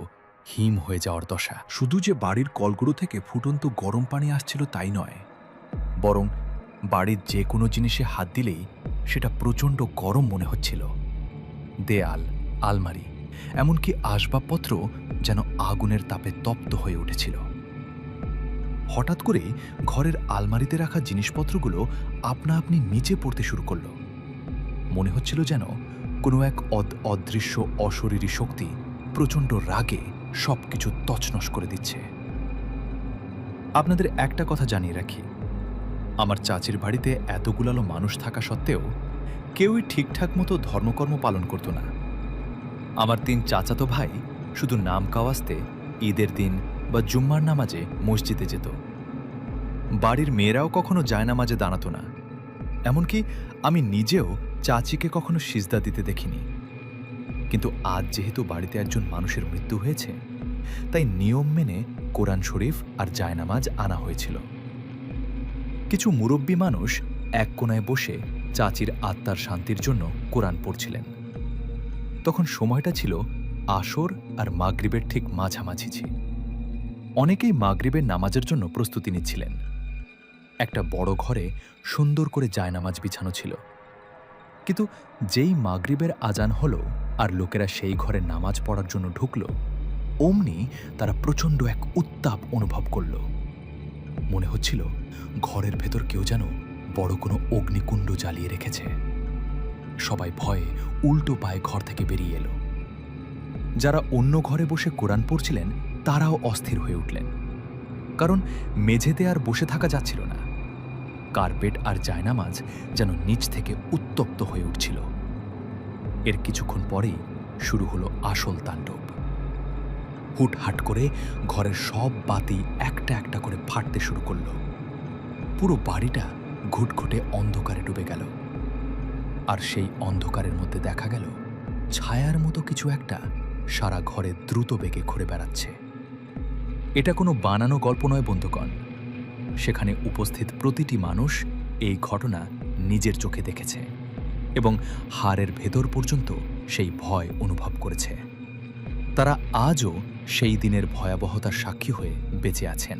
হিম হয়ে যাওয়ার দশা। শুধু যে বাড়ির কলগুলো থেকে ফুটন্ত গরম পানি আসছিল তাই নয়, বরং বাড়ির যে কোনো জিনিসে হাত দিলেই সেটা প্রচণ্ড গরম মনে হচ্ছিল। দেয়াল, আলমারি, এমনকি আসবাবপত্র যেন আগুনের তাপে তপ্ত হয়ে উঠেছিল। হঠাৎ করে ঘরের আলমারিতে রাখা জিনিসপত্রগুলো আপনা আপনি নিচে পড়তে শুরু করল। মনে হচ্ছিল যেন কোনো এক অদৃশ্য অশরীরী শক্তি প্রচণ্ড রাগে সবকিছু তছনছ করে দিচ্ছে। আপনাদের একটা কথা জানিয়ে রাখি, আমার চাচির বাড়িতে এতগুলো মানুষ থাকা সত্ত্বেও কেউই ঠিকঠাক মতো ধর্মকর্ম পালন করত না। আমার 3 চাচাতো ভাই শুধু নাম কাওয়াস্তে ঈদের দিন বা জুম্মার নামাজে মসজিদে যেত। বাড়ির মেয়েরাও কখনো জায়নামাজে দাঁড়াতো না। এমনকি আমি নিজেও চাচিকে কখনো সিজদা দিতে দেখিনি। কিন্তু আজ যেহেতু বাড়িতে একজন মানুষের মৃত্যু হয়েছে, তাই নিয়ম মেনে কোরআন শরীফ আর জায়নামাজ আনা হয়েছিল। কিছু মুরব্বী মানুষ এক কোণায় বসে চাচির আত্মার শান্তির জন্য কোরআন পড়ছিলেন। তখন সময়টা ছিল আসর আর মাগরিবের ঠিক মাঝামাঝি। অনেকেই মাগরিবের নামাজের জন্য প্রস্তুতি নিচ্ছিলেন। একটা বড় ঘরে সুন্দর করে জায়নামাজ বিছানো ছিল। কিন্তু যেই মাগরিবের আজান হলো আর লোকেরা সেই ঘরে নামাজ পড়ার জন্য ঢুকল, অমনি তারা প্রচণ্ড এক উত্তাপ অনুভব করল। মনে হচ্ছিল ঘরের ভেতর কেউ যেন বড় কোনো অগ্নিকুণ্ড জ্বালিয়ে রেখেছে। সবাই ভয়ে উল্টো পায়ে ঘর থেকে বেরিয়ে এলো। যারা অন্য ঘরে বসে কোরআন পড়ছিলেন তারাও অস্থির হয়ে উঠলেন, কারণ মেঝেতে আর বসে থাকা যাচ্ছিল না। কার্পেট আর জায়নামাজ যেন নিচ থেকে উত্তপ্ত হয়ে উঠছিল। এর কিছুক্ষণ পরেই শুরু হলো আসল তাণ্ডব। হুটহাট করে ঘরের সব বাতি একটা একটা করে ফাটতে শুরু করল। পুরো বাড়িটা ঘুটঘুটে অন্ধকারে ডুবে গেল। আর সেই অন্ধকারের মধ্যে দেখা গেল ছায়ার মতো কিছু একটা সারা ঘরে দ্রুত বেগে ঘুরে বেড়াচ্ছে। এটা কোনো বানানো গল্প নয় বন্ধুগণ। সেখানে উপস্থিত প্রতিটি মানুষ এই ঘটনা নিজের চোখে দেখেছে এবং হাড়ের ভেতর পর্যন্ত সেই ভয় অনুভব করেছে। তারা আজও সেই দিনের ভয়াবহতার সাক্ষী হয়ে বেঁচে আছেন।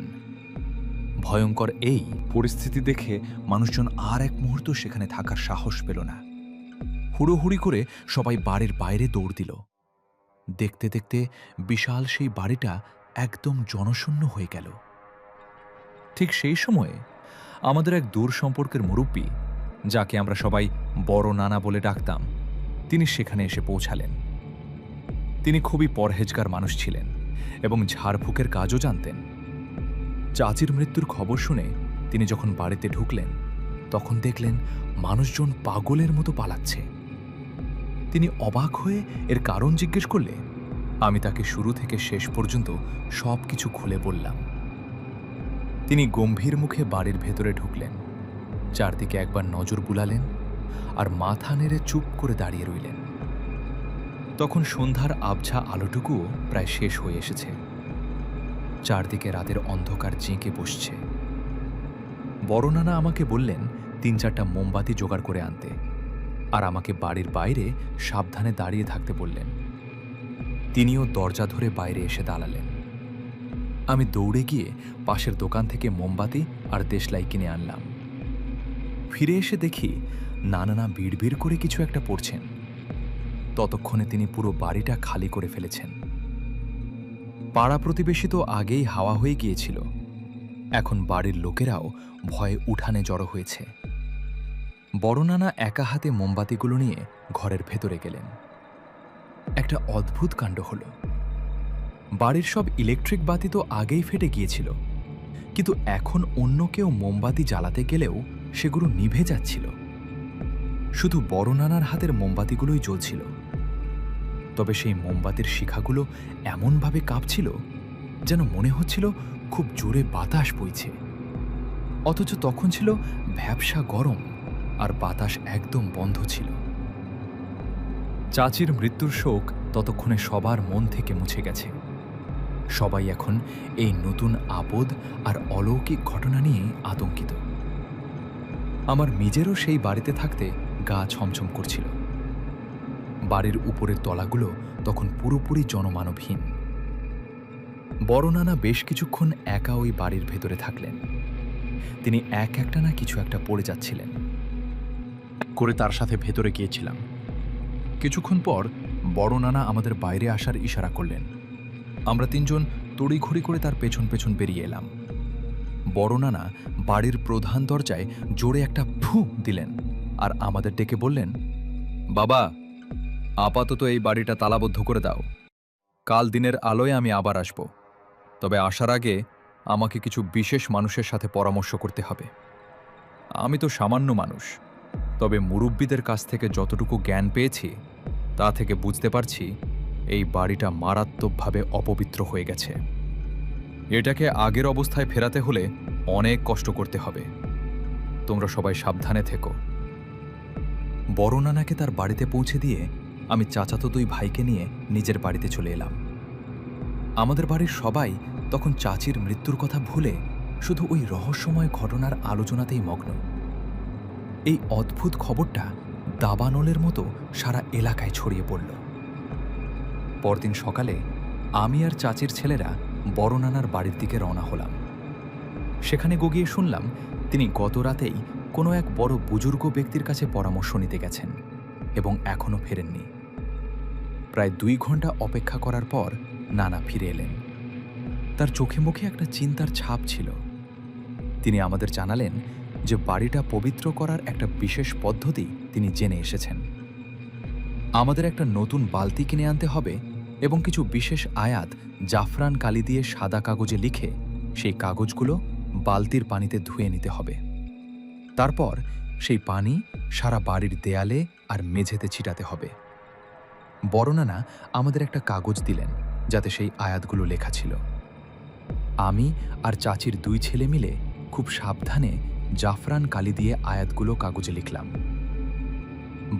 ভয়ঙ্কর এই পরিস্থিতি দেখে মানুষজন আর এক মুহূর্ত সেখানে থাকার সাহস পেল না। হুড়োহুড়ি করে সবাই বাড়ির বাইরে দৌড় দিল। দেখতে দেখতে বিশাল সেই বাড়িটা একদম জনশূন্য হয়ে গেল। ঠিক সেই সময়ে আমাদের এক দূর সম্পর্কের মুরব্বী, যাকে আমরা সবাই বড় নানা বলে ডাকতাম, তিনি সেখানে এসে পৌঁছালেন। তিনি খুবই পরহেজগার মানুষ ছিলেন এবং ঝাড়ফুঁকের কাজও জানতেন। চাচির মৃত্যুর খবর শুনে তিনি যখন বাড়িতে ঢুকলেন, তখন দেখলেন মানুষজন পাগলের মতো পালাচ্ছে। তিনি অবাক হয়ে এর কারণ জিজ্ঞেস করলে আমি তাকে শুরু থেকে শেষ পর্যন্ত সব কিছু খুলে বললাম। তিনি গম্ভীর মুখে বাড়ির ভেতরে ঢুকলেন, চারদিকে একবার নজর বুলালেন আর মাথা নেড়ে চুপ করে দাঁড়িয়ে রইলেন। তখন সন্ধ্যার আবছা আলোটুকুও প্রায় শেষ হয়ে এসেছে। চারদিকে রাতের অন্ধকার জেঁকে বসছে। বড় নানা আমাকে বললেন 3-4টা মোমবাতি জোগাড় করে আনতে, আর আমাকে বাড়ির বাইরে সাবধানে দাঁড়িয়ে থাকতে বললেন। তিনিও দরজা ধরে বাইরে এসে দাঁড়ালেন। আমি দৌড়ে গিয়ে পাশের দোকান থেকে মোমবাতি আর দেশলাই কিনে আনলাম। ফিরে এসে দেখি নানা বিড়বিড় করে কিছু একটা পড়ছেন। ততক্ষণে তিনি পুরো বাড়িটা খালি করে ফেলেছেন। পাড়া প্রতিবেশী তো আগেই হাওয়া হয়ে গিয়েছিল, এখন বাড়ির লোকেরাও ভয়ে উঠানে জড়ো হয়েছে। বড় নানা একা হাতে মোমবাতিগুলো নিয়ে ঘরের ভেতরে গেলেন। একটা অদ্ভুত কাণ্ড হলো। বাড়ির সব ইলেকট্রিক বাতি তো আগেই ফেটে গিয়েছিল, কিন্তু এখন অন্য কেউ মোমবাতি জ্বালাতে গেলেও সেগুলো নিভে যাচ্ছিল। শুধু বড় নানার হাতের মোমবাতিগুলোই জ্বলছিল। তবে সেই মোমবাতির শিখাগুলো এমনভাবে কাঁপছিল যেন মনে হচ্ছিল খুব জোরে বাতাস বইছে। অথচ তখন ছিল ভ্যাপসা গরম আর বাতাস একদম বন্ধ ছিল। চাচির মৃত্যুর শোক ততক্ষণে সবার মন থেকে মুছে গেছে। সবাই এখন এই নতুন আপদ আর অলৌকিক ঘটনা নিয়ে আতঙ্কিত। আমার নিজেরও সেই বাড়িতে থাকতে গা ছমছম করছিল। বাড়ির উপরের তলাগুলো তখন পুরোপুরি জনমানবহীন। বড় নানা বেশ কিছুক্ষণ একা ওই বাড়ির ভেতরে থাকলেন। তিনি এক একটা না কিছু একটা পড়ে যাচ্ছিলেন। করে তার সাথে ভেতরে গিয়েছিলাম। কিছুক্ষণ পর বড় নানা আমাদের বাইরে আসার ইশারা করলেন। আমরা তিনজন তড়িঘড়ি করে তার পেছন পেছন বেরিয়ে এলাম। বড় নানা বাড়ির প্রধান দরজায় জোরে একটা ফু দিলেন আর আমাদের ডেকে বললেন, বাবা, আপাতত এই বাড়িটা তালাবদ্ধ করে দাও। কাল দিনের আলোয় আমি আবার আসব, তবে আসার আগে আমাকে কিছু বিশেষ মানুষের সাথে পরামর্শ করতে হবে। আমি তো সামান্য মানুষ, তবে মুরব্বীদের কাছ থেকে যতটুকু জ্ঞান পেয়েছি তা থেকে বুঝতে পারছি এই বাড়িটা মারাত্মকভাবে অপবিত্র হয়ে গেছে। এটাকে আগের অবস্থায় ফেরাতে হলে অনেক কষ্ট করতে হবে। তোমরা সবাই সাবধানে থেকো। বড় নানাকে তার বাড়িতে পৌঁছে দিয়ে আমি চাচাতো দুই ভাইকে নিয়ে নিজের বাড়িতে চলে এলাম। আমাদের বাড়ির সবাই তখন চাচির মৃত্যুর কথা ভুলে শুধু ওই রহস্যময় ঘটনার আলোচনাতেই মগ্ন। এই অদ্ভুত খবরটা দাবানলের মতো সারা এলাকায় ছড়িয়ে পড়ল। পরদিন সকালে আমি আর চাচির ছেলেরা বড় নানার বাড়ির দিকে রওনা হলাম। সেখানে গিয়ে শুনলাম তিনি গত রাতেই কোনো এক বড় বুজুর্গ ব্যক্তির কাছে পরামর্শ নিতে গেছেন এবং এখনও ফেরেননি। প্রায় 2 ঘন্টা অপেক্ষা করার পর নানা ফিরে এলেন। তার চোখে মুখে একটা চিন্তার ছাপ ছিল। তিনি আমাদের জানালেন যে বাড়িটা পবিত্র করার একটা বিশেষ পদ্ধতি তিনি জেনে এসেছেন। আমাদের একটা নতুন বালতি কিনে আনতে হবে এবং কিছু বিশেষ আয়াত জাফরান কালি দিয়ে সাদা কাগজে লিখে সেই কাগজগুলো বালতির পানিতে ধুয়ে নিতে হবে। তারপর সেই পানি সারা বাড়ির দেয়ালে আর মেঝেতে ছিটাতে হবে। বড় নানা আমাদের একটা কাগজ দিলেন যাতে সেই আয়াতগুলো লেখা ছিল। আমি আর চাচির 2 ছেলে মিলে খুব সাবধানে জাফরান কালি দিয়ে আয়াতগুলো কাগজে লিখলাম।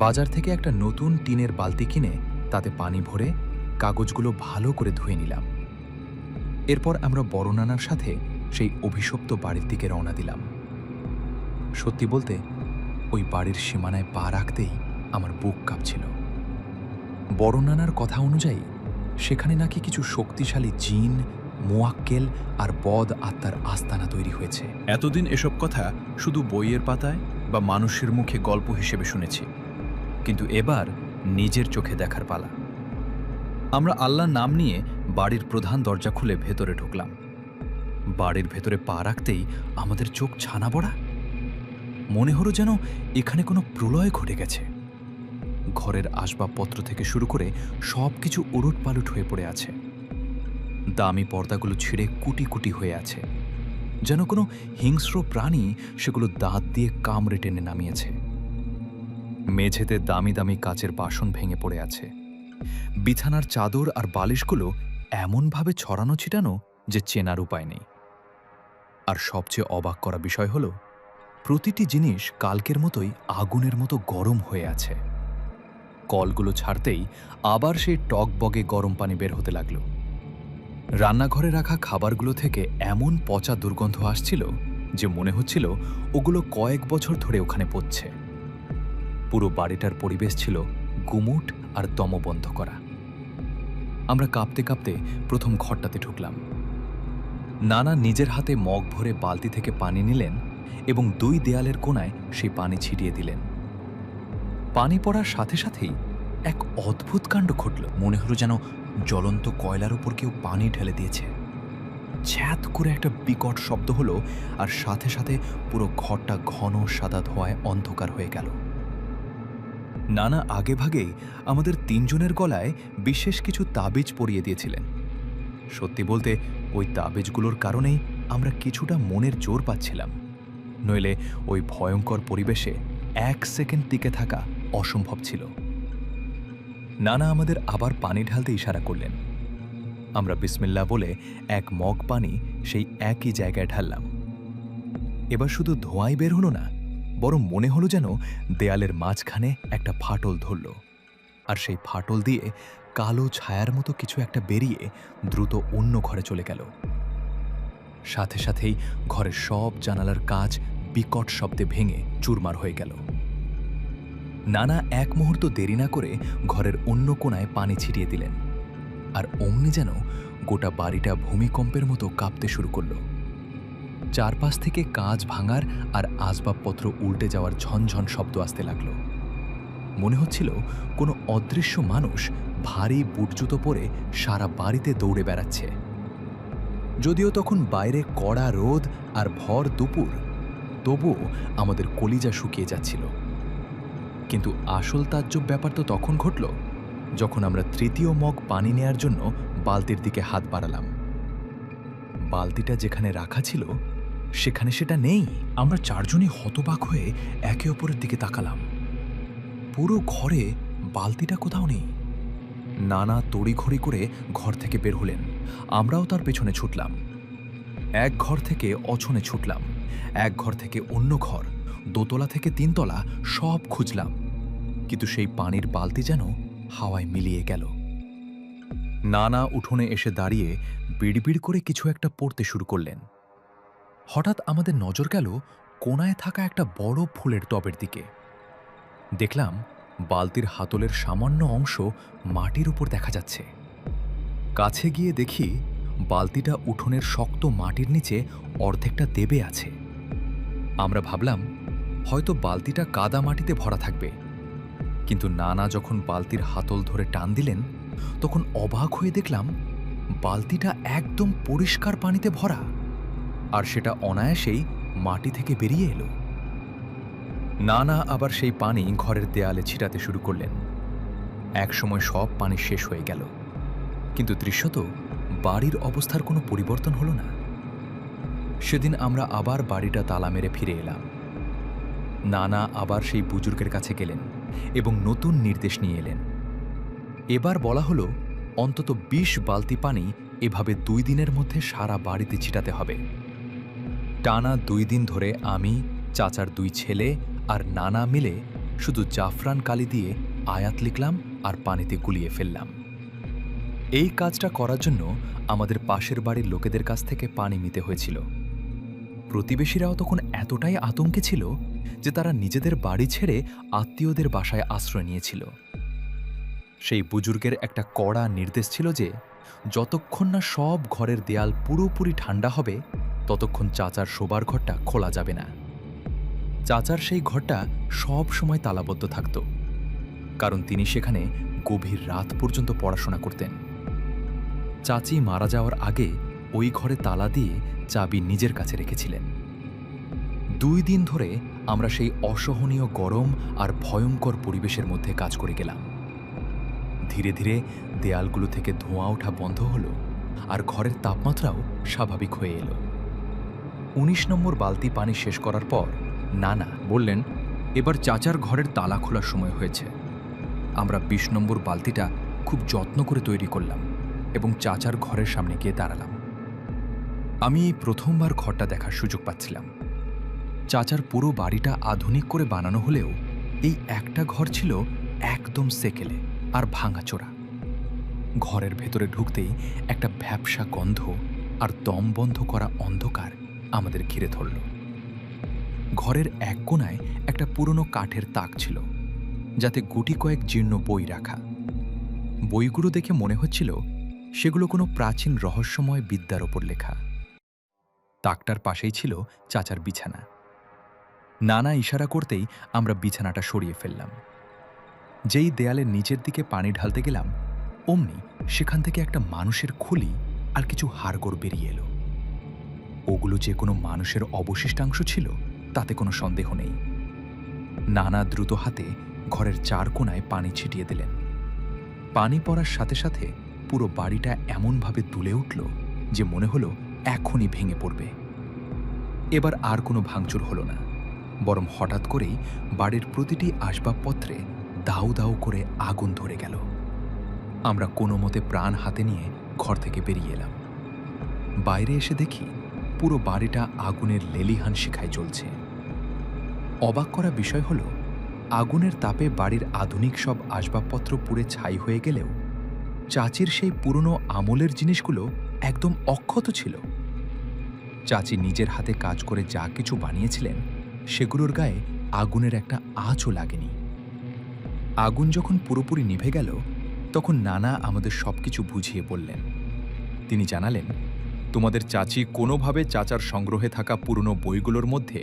বাজার থেকে একটা নতুন টিনের বালতি কিনে তাতে পানি ভরে কাগজগুলো ভালো করে ধুয়ে নিলাম। এরপর আমরা বড় নানার সাথে সেই অভিশপ্ত বাড়ির দিকে রওনা দিলাম। সত্যি বলতে ওই বাড়ির সীমানায় পা রাখতেই আমার বুক কাঁপছিল। বড় নানার কথা অনুযায়ী সেখানে নাকি কিছু শক্তিশালী জিন, মুয়াক্কেল আর বদ আত্মার আস্তানা তৈরি হয়েছে। এতদিন এসব কথা শুধু বইয়ের পাতায় বা মানুষের মুখে গল্প হিসেবে শুনেছি, কিন্তু এবার নিজের চোখে দেখার পালা। আমরা আল্লাহর নাম নিয়ে বাড়ির প্রধান দরজা খুলে ভেতরে ঢুকলাম। বাড়ির ভেতরে পা রাখতেই আমাদের চোখ ছানা বড়া। মনে হলো যেন এখানে কোনো প্রলয় ঘটে গেছে। ঘরের আসবাবপত্র থেকে শুরু করে সব কিছু উলটপালট হয়ে পড়ে আছে। দামি পর্দাগুলো ছিঁড়ে কুটি কুটি হয়ে আছে, যেন কোনো হিংস্র প্রাণী সেগুলো দাঁত দিয়ে কামড়ে টেনে নামিয়েছে। মেঝেতে দামি দামি কাচের বাসন ভেঙে পড়ে আছে। বিছানার চাদর আর বালিশগুলো এমনভাবে ছড়ানো ছিটানো যে চেনার উপায় নেই। আর সবচেয়ে অবাক করা বিষয় হলো প্রতিটি জিনিস কালকের মতোই আগুনের মতো গরম হয়ে আছে। কলগুলো ছাড়তেই আবার সেই টকবগে গরম পানি বের হতে লাগলো। রান্নাঘরে রাখা খাবারগুলো থেকে এমন পচা দুর্গন্ধ আসছিল যে মনে হচ্ছিল ওগুলো কয়েক বছর ধরে ওখানে পচছে। পুরো বাড়িটার পরিবেশ ছিল গুমুট আর দমবন্ধ করা। আমরা কাঁপতে কাঁপতে প্রথম ঘরটাতে ঢুকলাম। নানা নিজের হাতে মগ ভরে বালতি থেকে পানি নিলেন এবং 2 দেয়ালের কোণায় সেই পানি ছিটিয়ে দিলেন। পানি পড়ার সাথে সাথেই এক অদ্ভুত কাণ্ড ঘটল। মনে হলো যেন জ্বলন্ত কয়লার উপর কেউ পানি ঢেলে দিয়েছে। ছ্যাঁত করে একটা বিকট শব্দ হলো আর সাথে সাথে পুরো ঘরটা ঘন সাদা ধোঁয়ায় অন্ধকার হয়ে গেল। নানা আগেভাগেই আমাদের 3 জনের গলায় বিশেষ কিছু তাবিজ পরিয়ে দিয়েছিলেন। সত্যি বলতে ওই তাবিজগুলোর কারণেই আমরা কিছুটা মনের জোর পাচ্ছিলাম, নইলে ওই ভয়ঙ্কর পরিবেশে 1 সেকেন্ড টিকে থাকা অসম্ভব ছিল। নানা আমাদের আবার পানি ঢালতে ইশারা করলেন। আমরা বিসমিল্লাহ বলে 1 মগ পানি সেই একই জায়গায় ঢাললাম। এবার শুধু ধোঁয়াই বের হলো না, বরং মনে হলো যেন দেয়ালের মাঝখানে একটা ফাটল ধরল, আর সেই ফাটল দিয়ে কালো ছায়ার মতো কিছু একটা বেরিয়ে দ্রুত অন্য ঘরে চলে গেল। সাথে সাথেই ঘরের সব জানালার কাঁচ বিকট শব্দে ভেঙে চুরমার হয়ে গেল। নানা এক মুহূর্ত দেরি না করে ঘরের অন্য কোণায় পানি ছিটিয়ে দিলেন, আর অমনি যেন গোটা বাড়িটা ভূমিকম্পের মতো কাঁপতে শুরু করল। চারপাশ থেকে কাঁচ ভাঙার আর আসবাবপত্র উল্টে যাওয়ার ঝনঝন শব্দ আসতে লাগলো। মনে হচ্ছিল কোনো অদৃশ্য মানুষ ভারী বুটজুতো পরে সারা বাড়িতে দৌড়ে বেড়াচ্ছে। যদিও তখন বাইরে কড়া রোদ আর ভর দুপুর, তবুও আমাদের কলিজা শুকিয়ে যাচ্ছিল। কিন্তু আসল তাজ্জব ব্যাপার তো তখন ঘটল যখন আমরা তৃতীয় মগ পানি নেয়ার জন্য বালতির দিকে হাত বাড়ালাম। বালতিটা যেখানে রাখা ছিল সেখানে সেটা নেই। আমরা চারজনই হতবাক হয়ে একে অপরের দিকে তাকালাম। পুরো ঘরে বালতিটা কোথাও নেই। নানা তড়িঘড়ি করে ঘর থেকে বের হলেন, আমরাও তার পেছনে ছুটলাম। এক ঘর থেকে অছনে ছুটলাম, এক ঘর থেকে অন্য ঘর, দোতলা থেকে তিনতলা সব খুঁজলাম, কিন্তু সেই পানির বালতি যেন হাওয়ায় মিলিয়ে গেল। নানা উঠোনে এসে দাঁড়িয়ে বিড়বিড় করে কিছু একটা পড়তে শুরু করলেন। হঠাৎ আমাদের নজর গেল কোণায় থাকা একটা বড় ফুলের টবের দিকে। দেখলাম বালতির হাতলের সামান্য অংশ মাটির উপর দেখা যাচ্ছে। কাছে গিয়ে দেখি বালতিটা উঠোনের শক্ত মাটির নিচে অর্ধেকটা দেবে আছে। আমরা ভাবলাম হয়তো বালতিটা কাদা মাটিতে ভরা থাকবে, কিন্তু নানা যখন বালতির হাতল ধরে টান দিলেন তখন অবাক হয়ে দেখলাম বালতিটা একদম পরিষ্কার পানিতে ভরা, আর সেটা অনায়াসেই মাটি থেকে বেরিয়ে এলো। নানা আবার সেই পানি ঘরের দেয়ালে ছিটাতে শুরু করলেন। একসময় সব পানি শেষ হয়ে গেল, কিন্তু দৃশ্যত বাড়ির অবস্থার কোনো পরিবর্তন হলো না। সেদিন আমরা আবার বাড়িটা তালা মেরে ফিরে এলাম। নানা আবার সেই বুজুর্গের কাছে গেলেন এবং নতুন নির্দেশ নিয়ে এলেন। এবার বলা হলো অন্তত ২০ বালতি পানি এভাবে ২ দিনের মধ্যে সারা বাড়িতে ছিটাতে হবে। টানা ২ দিন ধরে আমি, চাচার ২ ছেলে আর নানা মিলে শুধু জাফরান কালি দিয়ে আয়াত লিখলাম আর পানিতে গুলিয়ে ফেললাম। এই কাজটা করার জন্য আমাদের পাশের বাড়ির লোকেদের কাছ থেকে পানি নিতে হয়েছিল। প্রতিবেশীরাও তখন এতটাই আতঙ্কে ছিল যে তারা নিজেদের বাড়ি ছেড়ে আত্মীয়দের বাসায় আশ্রয় নিয়েছিল। সেই বুজুর্গের একটা কড়া নির্দেশ ছিল যে যতক্ষণ না সব ঘরের দেয়াল পুরোপুরি ঠান্ডা হবে ততক্ষণ চাচার শোবার ঘরটা খোলা যাবে না। চাচার সেই ঘরটা সব সময় তালাবদ্ধ থাকত, কারণ তিনি সেখানে গভীর রাত পর্যন্ত পড়াশোনা করতেন। চাচি মারা যাওয়ার আগে ওই ঘরে তালা দিয়ে চাবি নিজের কাছে রেখেছিলেন। ২ দিন ধরে আমরা সেই অসহনীয় গরম আর ভয়ঙ্কর পরিবেশের মধ্যে কাজ করে গেলাম। ধীরে ধীরে দেয়ালগুলো থেকে ধোঁয়া ওঠা বন্ধ হলো আর ঘরের তাপমাত্রাও স্বাভাবিক হয়ে এলো। ১৯ নম্বর বালতি পানি শেষ করার পর নানা বললেন, এবার চাচার ঘরের তালা খোলার সময় হয়েছে। আমরা ২০ নম্বর বালতিটা খুব যত্ন করে তৈরি করলাম এবং চাচার ঘরের সামনে গিয়ে দাঁড়ালাম। আমি এই প্রথমবার ঘরটা দেখার সুযোগ পাচ্ছিলাম। চাচার পুরো বাড়িটা আধুনিক করে বানানো হলেও এই একটা ঘর ছিল একদম সেকেলে আর ভাঙাচোরা। ঘরের ভেতরে ঢুকতেই একটা ভ্যাপসা গন্ধ আর দম বন্ধ করা অন্ধকার আমাদের ঘিরে ধরল। ঘরের এক কোণায় একটা পুরনো কাঠের তাক ছিল, যাতে গুটি কয়েক জীর্ণ বই রাখা। বইগুলো দেখে মনে হচ্ছিল সেগুলো কোনো প্রাচীন রহস্যময় বিদ্যার ওপর লেখা। তাকটার পাশেই ছিল চাচার বিছানা। নানা ইশারা করতেই আমরা বিছানাটা সরিয়ে ফেললাম। যেই দেয়ালের নিচের দিকে পানি ঢালতে গেলাম অমনি সেখান থেকে একটা মানুষের খুলি আর কিছু হাড়গোড় বেরিয়ে এলো। ওগুলো যে কোনো মানুষের অবশিষ্টাংশ ছিল তাতে কোনো সন্দেহ নেই। নানা দ্রুত হাতে ঘরের ৪ কোণায় পানি ছিটিয়ে দিলেন। পানি পড়ার সাথে সাথে পুরো বাড়িটা এমনভাবে দুলে উঠল যে মনে হলো এখনই ভেঙে পড়বে। এবার আর কোনো ভাঙচুর হলো না, বরং হঠাৎ করেই বাড়ির প্রতিটি আসবাবপত্রে দাউ দাউ করে আগুন ধরে গেল। আমরা কোনো মতে প্রাণ হাতে নিয়ে ঘর থেকে বেরিয়ে এলাম। বাইরে এসে দেখি পুরো বাড়িটা আগুনের লেলিহান শিখায় জ্বলছে। অবাক করা বিষয় হলো আগুনের তাপে বাড়ির আধুনিক সব আসবাবপত্র পুড়ে ছাই হয়ে গেলেও চাচির সেই পুরনো আমলের জিনিসগুলো একদম অক্ষত ছিল। চাচি নিজের হাতে কাজ করে যা কিছু বানিয়েছিলেন সেগুলোর গায়ে আগুনের একটা আঁচও লাগেনি। আগুন যখন পুরোপুরি নিভে গেল তখন নানা আমাদের সবকিছু বুঝিয়ে বললেন। তিনি জানালেন, তোমাদের চাচি কোনোভাবে চাচার সংগ্রহে থাকা পুরনো বইগুলোর মধ্যে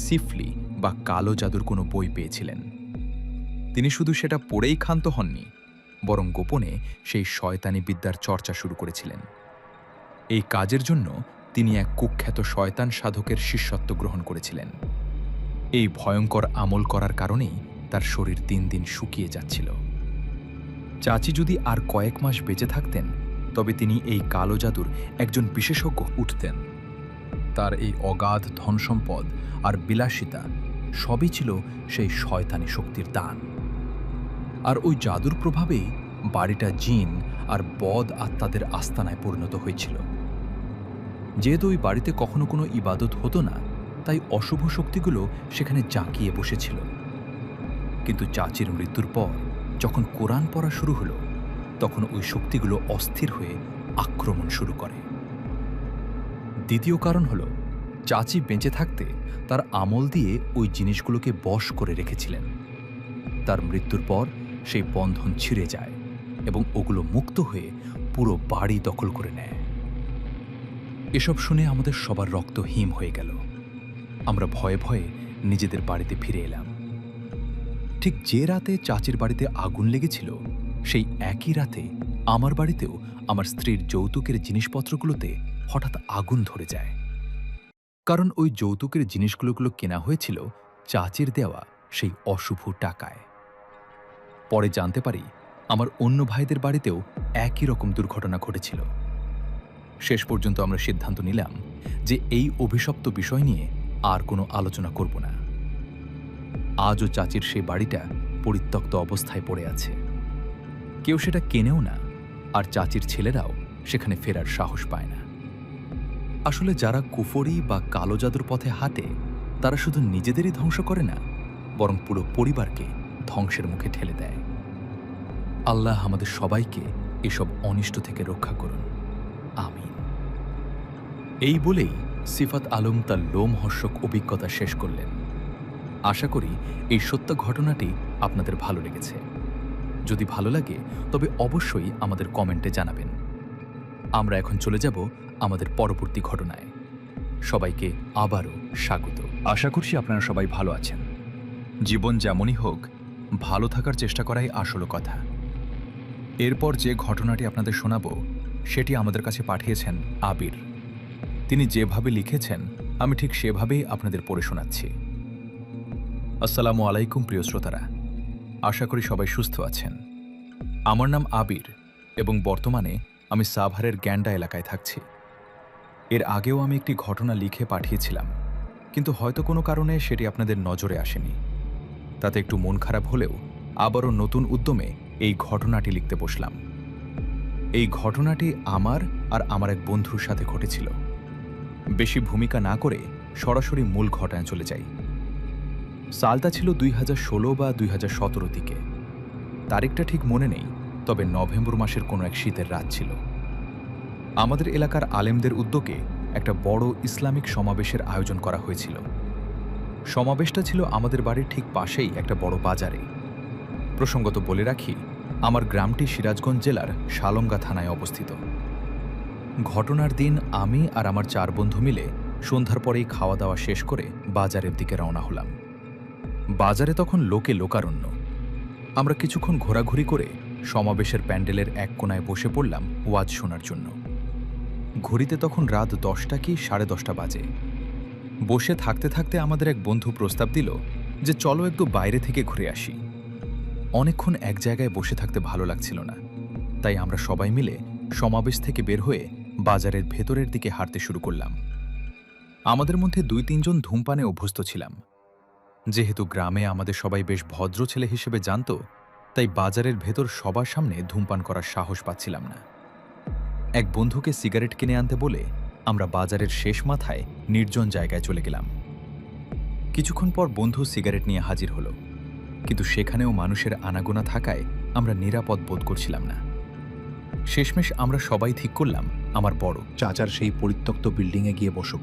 সিফলি বা কালো জাদুর কোনো বই পেয়েছিলেন। তিনি শুধু সেটা পড়েই ক্ষান্ত হননি, বরং গোপনে সেই শয়তানি বিদ্যার চর্চা শুরু করেছিলেন। এই কাজের জন্য তিনি এক কুখ্যাত শয়তান সাধকের শিষ্যত্ব গ্রহণ করেছিলেন। এই ভয়ঙ্কর আমল করার কারণেই তার শরীর দিন দিন শুকিয়ে যাচ্ছিল। চাচি যদি আর কয়েক মাস বেঁচে থাকতেন তবে তিনি এই কালো জাদুর একজন বিশেষজ্ঞ উঠতেন। তার এই অগাধ ধনসম্পদ আর বিলাসিতা সবই ছিল সেই শয়তানি শক্তির দান। আর ওই জাদুর প্রভাবেই বাড়িটা জিন আর বদ আত্মাদের আস্তানায় পরিণত হয়েছিল। যেহেতু ওই বাড়িতে কখনো কোনো ইবাদত হতো না, তাই অশুভ শক্তিগুলো সেখানে জাঁকিয়ে বসেছিল। কিন্তু চাচির মৃত্যুর পর যখন কোরআন পড়া শুরু হলো, তখন ওই শক্তিগুলো অস্থির হয়ে আক্রমণ শুরু করে। দ্বিতীয় কারণ হলো, চাচি বেঁচে থাকতে তার আমল দিয়ে ওই জিনিসগুলোকে বশ করে রেখেছিলেন। তার মৃত্যুর পর সেই বন্ধন ছিঁড়ে যায় এবং ওগুলো মুক্ত হয়ে পুরো বাড়ি দখল করে নেয়। এসব শুনে আমাদের সবার রক্ত হিম হয়ে গেল। আমরা ভয়ে ভয়ে নিজেদের বাড়িতে ফিরে এলাম। ঠিক যে রাতে চাচির বাড়িতে আগুন লেগেছিল, সেই একই রাতে আমার বাড়িতেও আমার স্ত্রীর যৌতুকের জিনিসপত্রগুলোতে হঠাৎ আগুন ধরে যায়। কারণ ওই যৌতুকের জিনিসগুলো কেনা হয়েছিল চাচির দেওয়া সেই অশুভ টাকায়। পরে জানতে পারি আমার অন্য ভাইদের বাড়িতেও একই রকম দুর্ঘটনা ঘটেছিল। শেষ পর্যন্ত আমরা সিদ্ধান্ত নিলাম যে এই অভিশপ্ত বিষয় নিয়ে আর কোনো আলোচনা করব না। আজও চাচির সেই বাড়িটা পরিত্যক্ত অবস্থায় পড়ে আছে। কেউ সেটা কেনেও না, আর চাচির ছেলেরাও সেখানে ফেরার সাহস পায় না। আসলে যারা কুফরি বা কালো জাদুর পথে হাঁটে, তারা শুধু নিজেদেরই ধ্বংস করে না, বরং পুরো পরিবারকে ধ্বংসের মুখে ঠেলে দেয়। আল্লাহ আমাদের সবাইকে এসব অনিষ্ট থেকে রক্ষা করুন, আমিন। এই বলেই সিফাত আলম তার লোমহর্ষক অভিজ্ঞতা শেষ করলেন। আশা করি এই সত্য ঘটনাটি আপনাদের ভালো লেগেছে। যদি ভালো লাগে তবে অবশ্যই আমাদের কমেন্টে জানাবেন। আমরা এখন চলে যাব আমাদের পরবর্তী ঘটনায়। সবাইকে আবারও স্বাগত। আশা করছি আপনারা সবাই ভালো আছেন। জীবন যেমনই হোক, ভালো থাকার চেষ্টা করাই আসল কথা। এরপর যে ঘটনাটি আপনাদের শোনাবো সেটি আমাদের কাছে পাঠিয়েছেন আবির। তিনি যেভাবে লিখেছেন আমি ঠিক সেভাবেই আপনাদের পড়ে শোনাচ্ছি। আসসালামু আলাইকুম প্রিয় শ্রোতারা, আশা করি সবাই সুস্থ আছেন। আমার নাম আবির এবং বর্তমানে আমি সাভারের গ্যান্ডা এলাকায় থাকছি। এর আগেও আমি একটি ঘটনা লিখে পাঠিয়েছিলাম, কিন্তু হয়তো কোনো কারণে সেটি আপনাদের নজরে আসেনি। তাতে একটু মন খারাপ হলেও আবারও নতুন উদ্যমে এই ঘটনাটি লিখতে বসলাম। এই ঘটনাটি আমার আর আমার এক বন্ধুর সাথে ঘটেছিল। বেশি ভূমিকা না করে সরাসরি মূল ঘটনায় চলে যাই। সালটা ছিল 2016 বা 2017 দিকে। তারিখটা ঠিক মনে নেই, তবে নভেম্বর মাসের কোনো এক শীতের রাত ছিল। আমাদের এলাকার আলেমদের উদ্যোগে একটা বড় ইসলামিক সমাবেশের আয়োজন করা হয়েছিল। সমাবেশটা ছিল আমাদের বাড়ির ঠিক পাশেই একটা বড় বাজারে। প্রসঙ্গত বলে রাখি, আমার গ্রামটি সিরাজগঞ্জ জেলার শালঙ্গা থানায় অবস্থিত। ঘটনার দিন আমি আর আমার 4 বন্ধু মিলে সন্ধ্যার পরেই খাওয়া দাওয়া শেষ করে বাজারের দিকে রওনা হলাম। বাজারে তখন লোকে লোকারণ্য। আমরা কিছুক্ষণ ঘোরাঘুরি করে সমাবেশের প্যান্ডেলের এক কোণায় বসে পড়লাম ওয়াজ শোনার জন্য। ঘড়িতে তখন রাত 10টা কি 10:30 বাজে। বসে থাকতে থাকতে আমাদের এক বন্ধু প্রস্তাব দিল যে চলো একটু বাইরে থেকে ঘুরে আসি। অনেকক্ষণ এক জায়গায় বসে থাকতে ভালো লাগছিল না, তাই আমরা সবাই মিলে সমাবেশ থেকে বের হয়ে বাজারের ভেতরের দিকে হাঁটতে শুরু করলাম। আমাদের মধ্যে 2-3 জন ধূমপানে অভ্যস্ত ছিলাম। যেহেতু গ্রামে আমাদের সবাই বেশ ভদ্র ছেলে হিসেবে জানত, তাই বাজারের ভেতর সবার সামনে ধূমপান করার সাহস পাচ্ছিলাম না। এক বন্ধুকে সিগারেট কিনে আনতে বলে আমরা বাজারের শেষ মাথায় নির্জন জায়গায় চলে গেলাম। কিছুক্ষণ পর বন্ধু সিগারেট নিয়ে হাজির হলো, কিন্তু সেখানেও মানুষের আনাগোনা থাকায় আমরা নিরাপদ বোধ করছিলাম না। শেষমেশ আমরা সবাই ঠিক করলাম আমার বড় চাচার সেই পরিত্যক্ত বিল্ডিংয়ে গিয়ে বসব।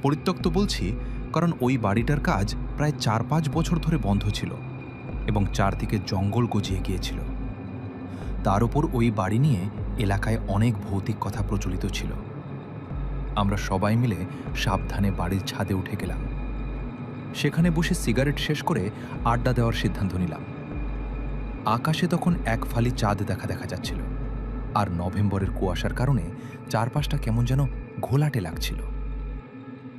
পরিত্যক্ত বলছি কারণ ওই বাড়িটার কাজ প্রায় 4-5 বছর ধরে বন্ধ ছিল। এবং চারদিকে জঙ্গল গজিয়ে গিয়েছিল। তার উপর ওই বাড়ি নিয়ে এলাকায় অনেক ভৌতিক কথা প্রচলিত ছিল। আমরা সবাই মিলে সাবধানে বাড়ির ছাদে উঠে গেলাম। সেখানে বসে সিগারেট শেষ করে আড্ডা দেওয়ার সিদ্ধান্ত নিলাম। আকাশে তখন এক ফালি চাঁদ দেখা যাচ্ছিল, আর নভেম্বরের কুয়াশার কারণে চারপাশটা কেমন যেন ঘোলাটে লাগছিল।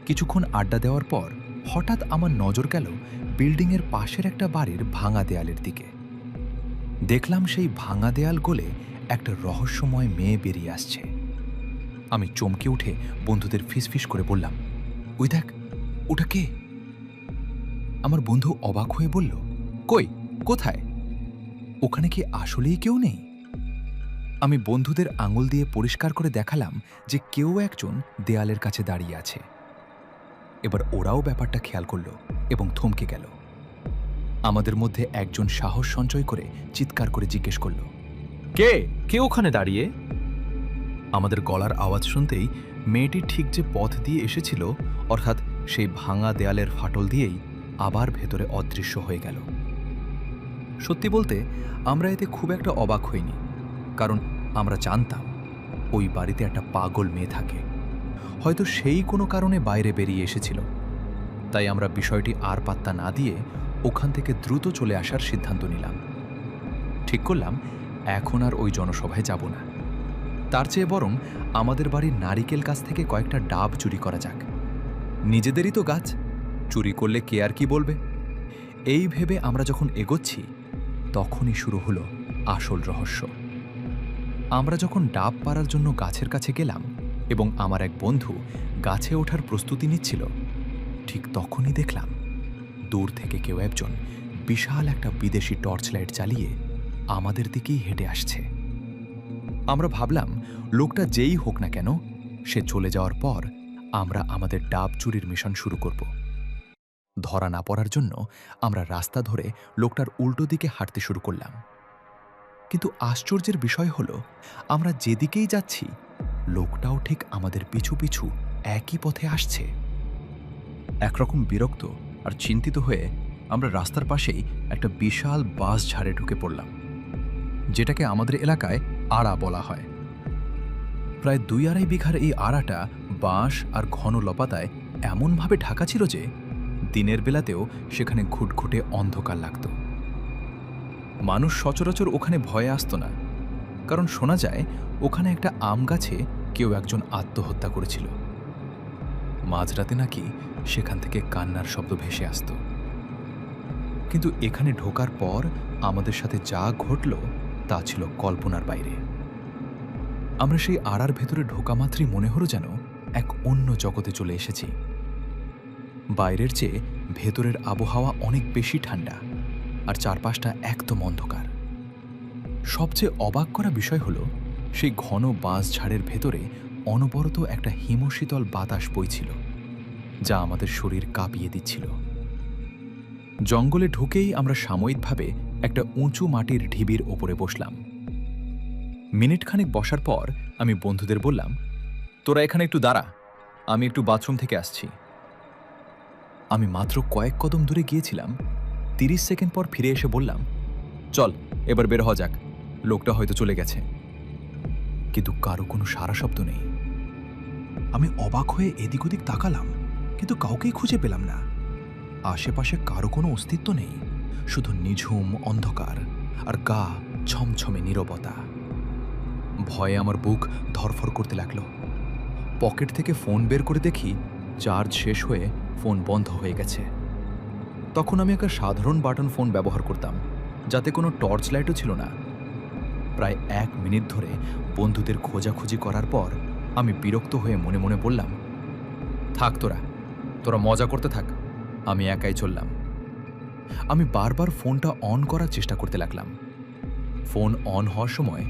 কিছুক্ষণ আড্ডা দেওয়ার পর হঠাৎ আমার নজর গেল বিল্ডিংয়ের পাশের একটা বাড়ির ভাঙা দেয়ালের দিকে। দেখলাম সেই ভাঙা দেয়াল গলে একটা রহস্যময় মেয়ে বেরিয়ে আসছে। আমি চমকে উঠে বন্ধুদের ফিসফিস করে বললাম, ওই দেখ, ওটা কে? আমার বন্ধু অবাক হয়ে বলল, কই, কোথায়? ওখানে কি আসলেই কেউ নেই? আমি বন্ধুদের আঙুল দিয়ে পরিষ্কার করে দেখালাম যে কেউ একজন দেয়ালের কাছে দাঁড়িয়ে আছে। এবার ওরাও ব্যাপারটা খেয়াল করল এবং থমকে গেল। আমাদের মধ্যে একজন সাহস সঞ্চয় করে চিৎকার করে জিজ্ঞেস করল, কে কে ওখানে দাঁড়িয়ে? আমাদের গলার আওয়াজ শুনতেই মেয়েটি ঠিক যে পথ দিয়ে এসেছিল, অর্থাৎ সেই ভাঙা দেয়ালের ফাটল দিয়েই আবার ভেতরে অদৃশ্য হয়ে গেল। সত্যি বলতে আমরা এতে খুব একটা অবাক হইনি, কারণ আমরা জানতাম ওই বাড়িতে একটা পাগল মেয়ে থাকে। হয়তো সেই কোনো কারণে বাইরে বেরিয়ে এসেছিল। তাই আমরা বিষয়টি আর পাত্তা না দিয়ে ওখান থেকে দ্রুত চলে আসার সিদ্ধান্ত নিলাম। ঠিক করলাম এখন আর ওই জনসভায় যাব না। তার চেয়ে বরং আমাদের বাড়ির নারিকেল গাছ থেকে কয়েকটা ডাব চুরি করা যাক। নিজেদেরই তো গাছ, চুরি করলে কে আর কি বলবে। এই ভেবে আমরা যখন এগোচ্ছি তখনই শুরু হলো আসল রহস্য। আমরা যখন ডাব পাড়ার জন্য গাছের কাছে গেলাম এবং আমার এক বন্ধু গাছে ওঠার প্রস্তুতি নিচ্ছিল, ঠিক তখনই দেখলাম দূর থেকে কেউ একজন বিশাল একটা বিদেশি টর্চ লাইট চালিয়ে আমাদের দিকেই হেঁটে আসছে। আমরা ভাবলাম লোকটা যেই হোক না কেন, সে চলে যাওয়ার পর আমরা আমাদের ডাব চুরির মিশন শুরু করব। ধরা না পড়ার জন্য আমরা রাস্তা ধরে লোকটার উল্টো দিকে হাঁটতে শুরু করলাম। কিন্তু আশ্চর্যের বিষয় হলো, আমরা যেদিকেই যাচ্ছি লোকটাও ঠিক আমাদের পিছু পিছু একই পথে আসছে। একরকম বিরক্ত আর চিন্তিত হয়ে আমরা রাস্তার পাশেই একটা বিশাল বাঁশ ঝাড়ে ঢুকে পড়লাম, যেটাকে আমাদের এলাকায় আড়া বলা হয়। প্রায় 2-2.5 বিঘার এই আড়াটা বাঁশ আর ঘন লপাতায় এমনভাবে ঢাকা ছিল যে দিনের বেলাতেও সেখানে ঘুটঘুটে অন্ধকার লাগত। মানুষ সচরাচর ওখানে ভয়ে আসতো না, কারণ শোনা যায় ওখানে একটা আম গাছে কেউ একজন আত্মহত্যা করেছিল। মাঝরাতে নাকি সেখান থেকে কান্নার শব্দ ভেসে আসত। কিন্তু এখানে ঢোকার পর আমাদের সাথে যা ঘটল তা ছিল কল্পনার বাইরে। আমরা সেই আড়ার ভেতরে ঢোকা মাত্রই মনে হলো যেন এক অন্য জগতে চলে এসেছি। বাইরের চেয়ে ভেতরের আবহাওয়া অনেক বেশি ঠান্ডা, আর চারপাশটা একদম অন্ধকার। সবচেয়ে অবাক করা বিষয় হলো, সেই ঘন বাঁশ ঝাড়ের ভেতরে অনবরত একটা হিমশীতল বাতাস বইছিল, যা আমাদের শরীর কাঁপিয়ে দিচ্ছিল। জঙ্গলে ঢুকেই আমরা সাময়িকভাবে একটা উঁচু মাটির ঢিবির ওপরে বসলাম। মিনিটখানেক বসার পর আমি বন্ধুদের বললাম, তোরা এখানে একটু দাঁড়া, আমি একটু বাথরুম থেকে আসছি। আমি মাত্র কয়েক কদম দূরে গিয়েছিলাম, 30 সেকেন্ড পর ফিরে এসে বললাম, চল এবার বের হওয়া যাক, লোকটা হয়তো চলে গেছে। কিন্তু কারো কোনো সাড়া শব্দ নেই। আমি অবাক হয়ে এদিক ওদিক তাকালাম, কিন্তু কাউকেই খুঁজে পেলাম না। আশেপাশে কারো কোনো অস্তিত্ব নেই, শুধু নিঝুম অন্ধকার আর গা ছমছমে নীরবতা। ভয়ে আমার বুক ধরফর করতে লাগলো। পকেট থেকে ফোন বের করে দেখি চার্জ শেষ হয়ে ফোন বন্ধ হয়ে গেছে। তখন আমি একটা সাধারণ বাটন ফোন ব্যবহার করতাম, যাতে কোনো টর্চ লাইটও ছিল না। প্রায় 1 মিনিট ধরে বন্ধুদের খোঁজাখুঁজি করার পর আমি বিরক্ত হয়ে মনে মনে বললাম, থাক তোরা মজা করতে থাক, আমি একাই চললাম। আমি বারবার ফোনটা অন করার চেষ্টা করতে লাগলাম। ফোন অন হওয়ার সময়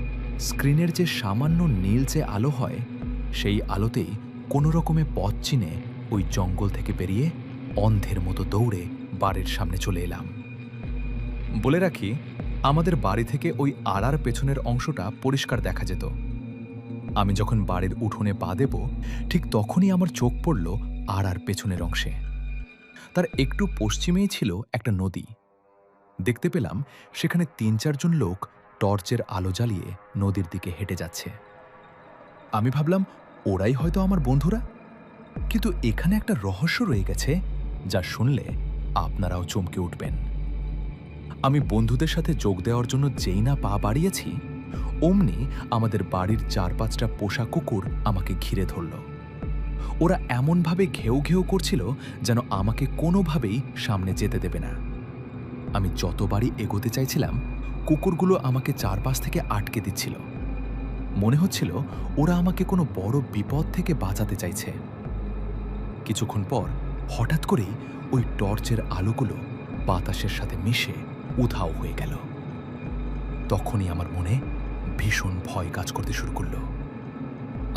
স্ক্রিনের যে সামান্য নীল যে আলো হয়, সেই আলোতেই কোনো রকমে পথ চিনে ওই জঙ্গল থেকে বেরিয়ে অন্ধের মতো দৌড়ে বাড়ির সামনে চলে এলাম। বলে রাখি, আমাদের বাড়ি থেকে ওই আড়ার পেছনের অংশটা পরিষ্কার দেখা যেত। আমি যখন বাড়ির উঠোনে পা দেব, ঠিক তখনই আমার চোখ পড়ল আড়ার পেছনের অংশে। তার একটু পশ্চিমেই ছিল একটা নদী। দেখতে পেলাম সেখানে ৩-৪ জন লোক টর্চের আলো জ্বালিয়ে নদীর দিকে হেঁটে যাচ্ছে। আমি ভাবলাম ওরাই হয়তো আমার বন্ধুরা, কিন্তু এখানে একটা রহস্য রয়ে গেছে যা শুনলে আপনারাও চমকে উঠবেন। আমি বন্ধুদের সাথে যোগ দেওয়ার জন্য যেই না পা বাড়িয়েছি, অমনি আমাদের বাড়ির ৪-৫টা পোষা কুকুর আমাকে ঘিরে ধরল। ওরা এমনভাবে ঘেউ ঘেউ করছিল যেন আমাকে কোনোভাবেই সামনে যেতে দেবে না। আমি যতবারই এগোতে চাইছিলাম, কুকুরগুলো আমাকে চারপাশ থেকে আটকে দিচ্ছিল। মনে হচ্ছিল ওরা আমাকে কোনো বড় বিপদ থেকে বাঁচাতে চাইছে। কিছুক্ষণ পর হঠাৎ করেই ওই টর্চের আলোগুলো বাতাসের সাথে মিশে উধাও হয়ে গেল। তখনই আমার মনে ভীষণ ভয় কাজ করতে শুরু করল।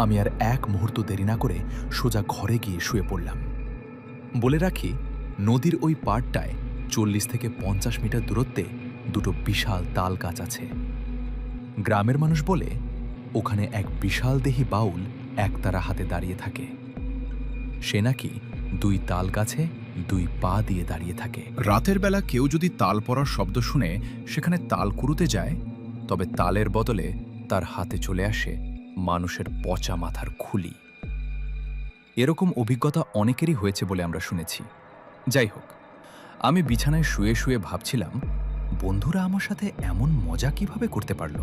আমি আর এক মুহূর্ত দেরি না করে সোজা ঘরে গিয়ে শুয়ে পড়লাম। বলে রাখি, নদীর ওই পাড়টায় ৪০ থেকে ৫০ মিটার দূরত্বে দুটো বিশাল তাল গাছ আছে। গ্রামের মানুষ বলে ওখানে এক বিশাল দেহী বাউল একতারা হাতে দাঁড়িয়ে থাকে। সে নাকি ২ তাল গাছে ২ পা দিয়ে দাঁড়িয়ে থাকে। রাতের বেলা কেউ যদি তাল পড়ার শব্দ শুনে সেখানে তাল কুড়ুতে যায়, তবে তালের বদলে তার হাতে চলে আসে মানুষের পচা মাথার খুলি। এরকম অভিজ্ঞতা অনেকেরই হয়েছে বলে আমরা শুনেছি। যাই হোক, আমি বিছানায় শুয়ে শুয়ে ভাবছিলাম, বন্ধুরা আমার সাথে এমন মজা কিভাবে করতে পারল?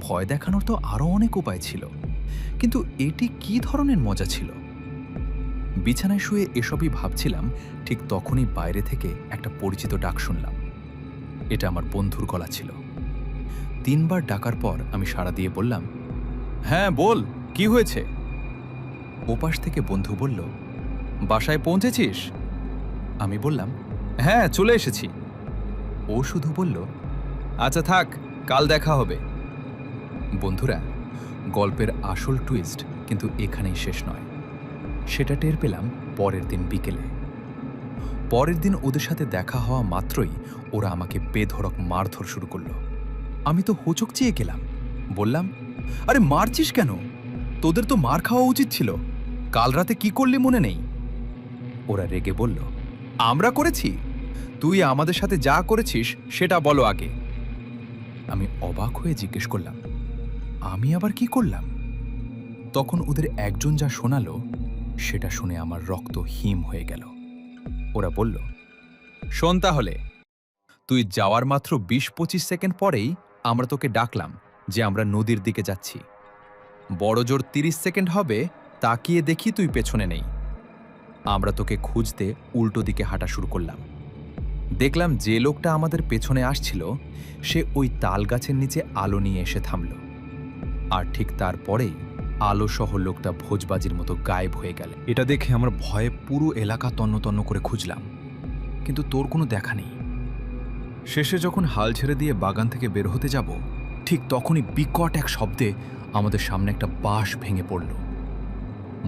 ভয় দেখানোর তো আরও অনেক উপায় ছিল, কিন্তু এটি কি ধরনের মজা ছিল? বিছানায় শুয়ে এসবই ভাবছিলাম, ঠিক তখনই বাইরে থেকে একটা পরিচিত ডাক শুনলাম। এটা আমার বন্ধুর গলা ছিল। ৩ বার ডাকার পর আমি সাড়া দিয়ে বললাম, হ্যাঁ বল, কি হয়েছে? ওপাশ থেকে বন্ধু বলল, বাসায় পৌঁছেছিস? আমি বললাম, হ্যাঁ চলে এসেছি। ও শুধু বলল, আচ্ছা থাক, কাল দেখা হবে। বন্ধুরা, গল্পের আসল টুইস্ট কিন্তু এখানেই শেষ নয়। সেটা টের পেলাম পরের দিন বিকেলে। পরের দিন ওদের সাথে দেখা হওয়া মাত্রই ওরা আমাকে বেধড়ক মারধর শুরু করলো। আমি তো হোঁচট চেয়ে গেলাম। বললাম, আরে মারছিস কেন? তোদের তো মার খাওয়া উচিত ছিল। কাল রাতে কি করলি মনে নেই? ওরা রেগে বলল, আমরা করেছি? তুই আমাদের সাথে যা করেছিস সেটা বলো আগে। আমি অবাক হয়ে জিজ্ঞেস করলাম, আমি আবার কি করলাম? তখন ওদের একজন যা শোনালো সেটা শুনে আমার রক্ত হিম হয়ে গেল। ওরা বলল, শোন তাহলে, তুই যাওয়ার মাত্র ২০-২৫ সেকেন্ড পরেই আমরা তোকে ডাকলাম যে আমরা নদীর দিকে যাচ্ছি। বড় জোর ৩০ সেকেন্ড হবে, তাকিয়ে দেখি তুই পেছনে নেই। আমরা তোকে খুঁজতে উল্টো দিকে হাঁটা শুরু করলাম। দেখলাম যে লোকটা আমাদের পেছনে আসছিল সে ওই তাল গাছের নিচে আলো নিয়ে এসে থামল। আর ঠিক তারপরেই আলো সহ লোকটা ভোজবাজির মতো গায়েব হয়ে গেল। এটা দেখে আমার ভয়ে পুরো এলাকা তন্ন তন্ন করে খুঁজলাম, কিন্তু তোর কোনো দেখা নেই। শেষে যখন হাল ছেড়ে দিয়ে বাগান থেকে বের হতে যাব, ঠিক তখনই বিকট এক শব্দে আমাদের সামনে একটা বাঁশ ভেঙে পড়ল।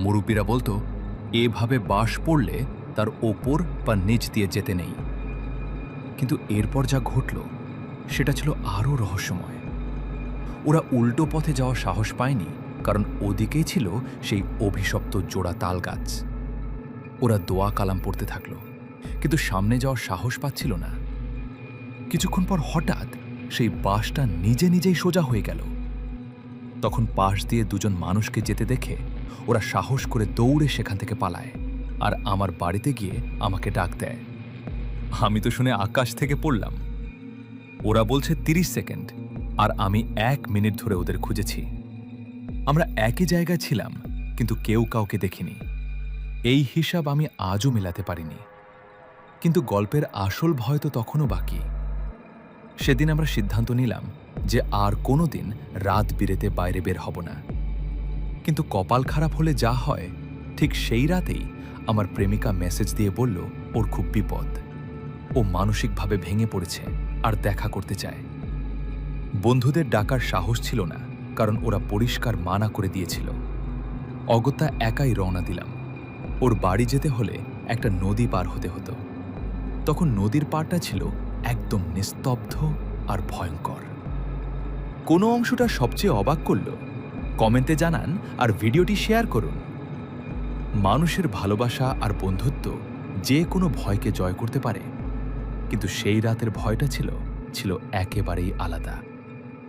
মুরব্বীরা বলতো, এভাবে বাঁশ পড়লে তার ওপর বা নিচ দিয়ে যেতে নেই। কিন্তু এরপর যা ঘটল সেটা ছিল আরও রহস্যময়। ওরা উল্টো পথে যাওয়ার সাহস পায়নি, কারণ ওদিকেই ছিল সেই অভিশপ্ত জোড়া তাল গাছ। ওরা দোয়া কালাম পড়তে থাকলো, কিন্তু সামনে যাওয়ার সাহস পাচ্ছিল না। কিছুক্ষণ পর হঠাৎ সেই বাঁশটা নিজে নিজেই সোজা হয়ে গেল। তখন পাশ দিয়ে দুজন মানুষকে যেতে দেখে ওরা সাহস করে দৌড়ে সেখান থেকে পালায়, আর আমার বাড়িতে গিয়ে আমাকে ডাক দেয়। আমি তো শুনে আকাশ থেকে পড়লাম। ওরা বলছে ৩০ সেকেন্ড, আর আমি ১ মিনিট ধরে ওদের খুঁজেছি। আমরা একই জায়গায় ছিলাম, কিন্তু কেউ কাউকে দেখিনি। এই হিসাব আমি আজও মেলাতে পারিনি। কিন্তু গল্পের আসল ভয় তো তখনও বাকি। সেদিন আমরা সিদ্ধান্ত নিলাম যে আর কোনো দিন রাত বিরেতে বাইরে বের হব না। কিন্তু কপাল খারাপ হলে যা হয়, ঠিক সেই রাতেই আমার প্রেমিকা মেসেজ দিয়ে বলল ওর খুব বিপদ। ও মানসিকভাবে ভেঙে পড়েছে আর দেখা করতে চায়। বন্ধুদের ডাকার সাহস ছিল না, কারণ ওরা পরিষ্কার মানা করে দিয়েছিল। অগত্যা একাই রওনা দিলাম। ওর বাড়ি যেতে হলে একটা নদী পার হতে হতো। তখন নদীর পাড়টা ছিল একদম নিস্তব্ধ আর ভয়ঙ্কর। কোনো অংশটা সবচেয়ে অবাক করল? কমেন্টে জানান আর ভিডিওটি শেয়ার করুন। মানুষের ভালোবাসা আর বন্ধুত্ব যে কোনো ভয়কে জয় করতে পারে। কিন্তু সেই রাতের ভয়টা ছিল ছিল একেবারেই আলাদা।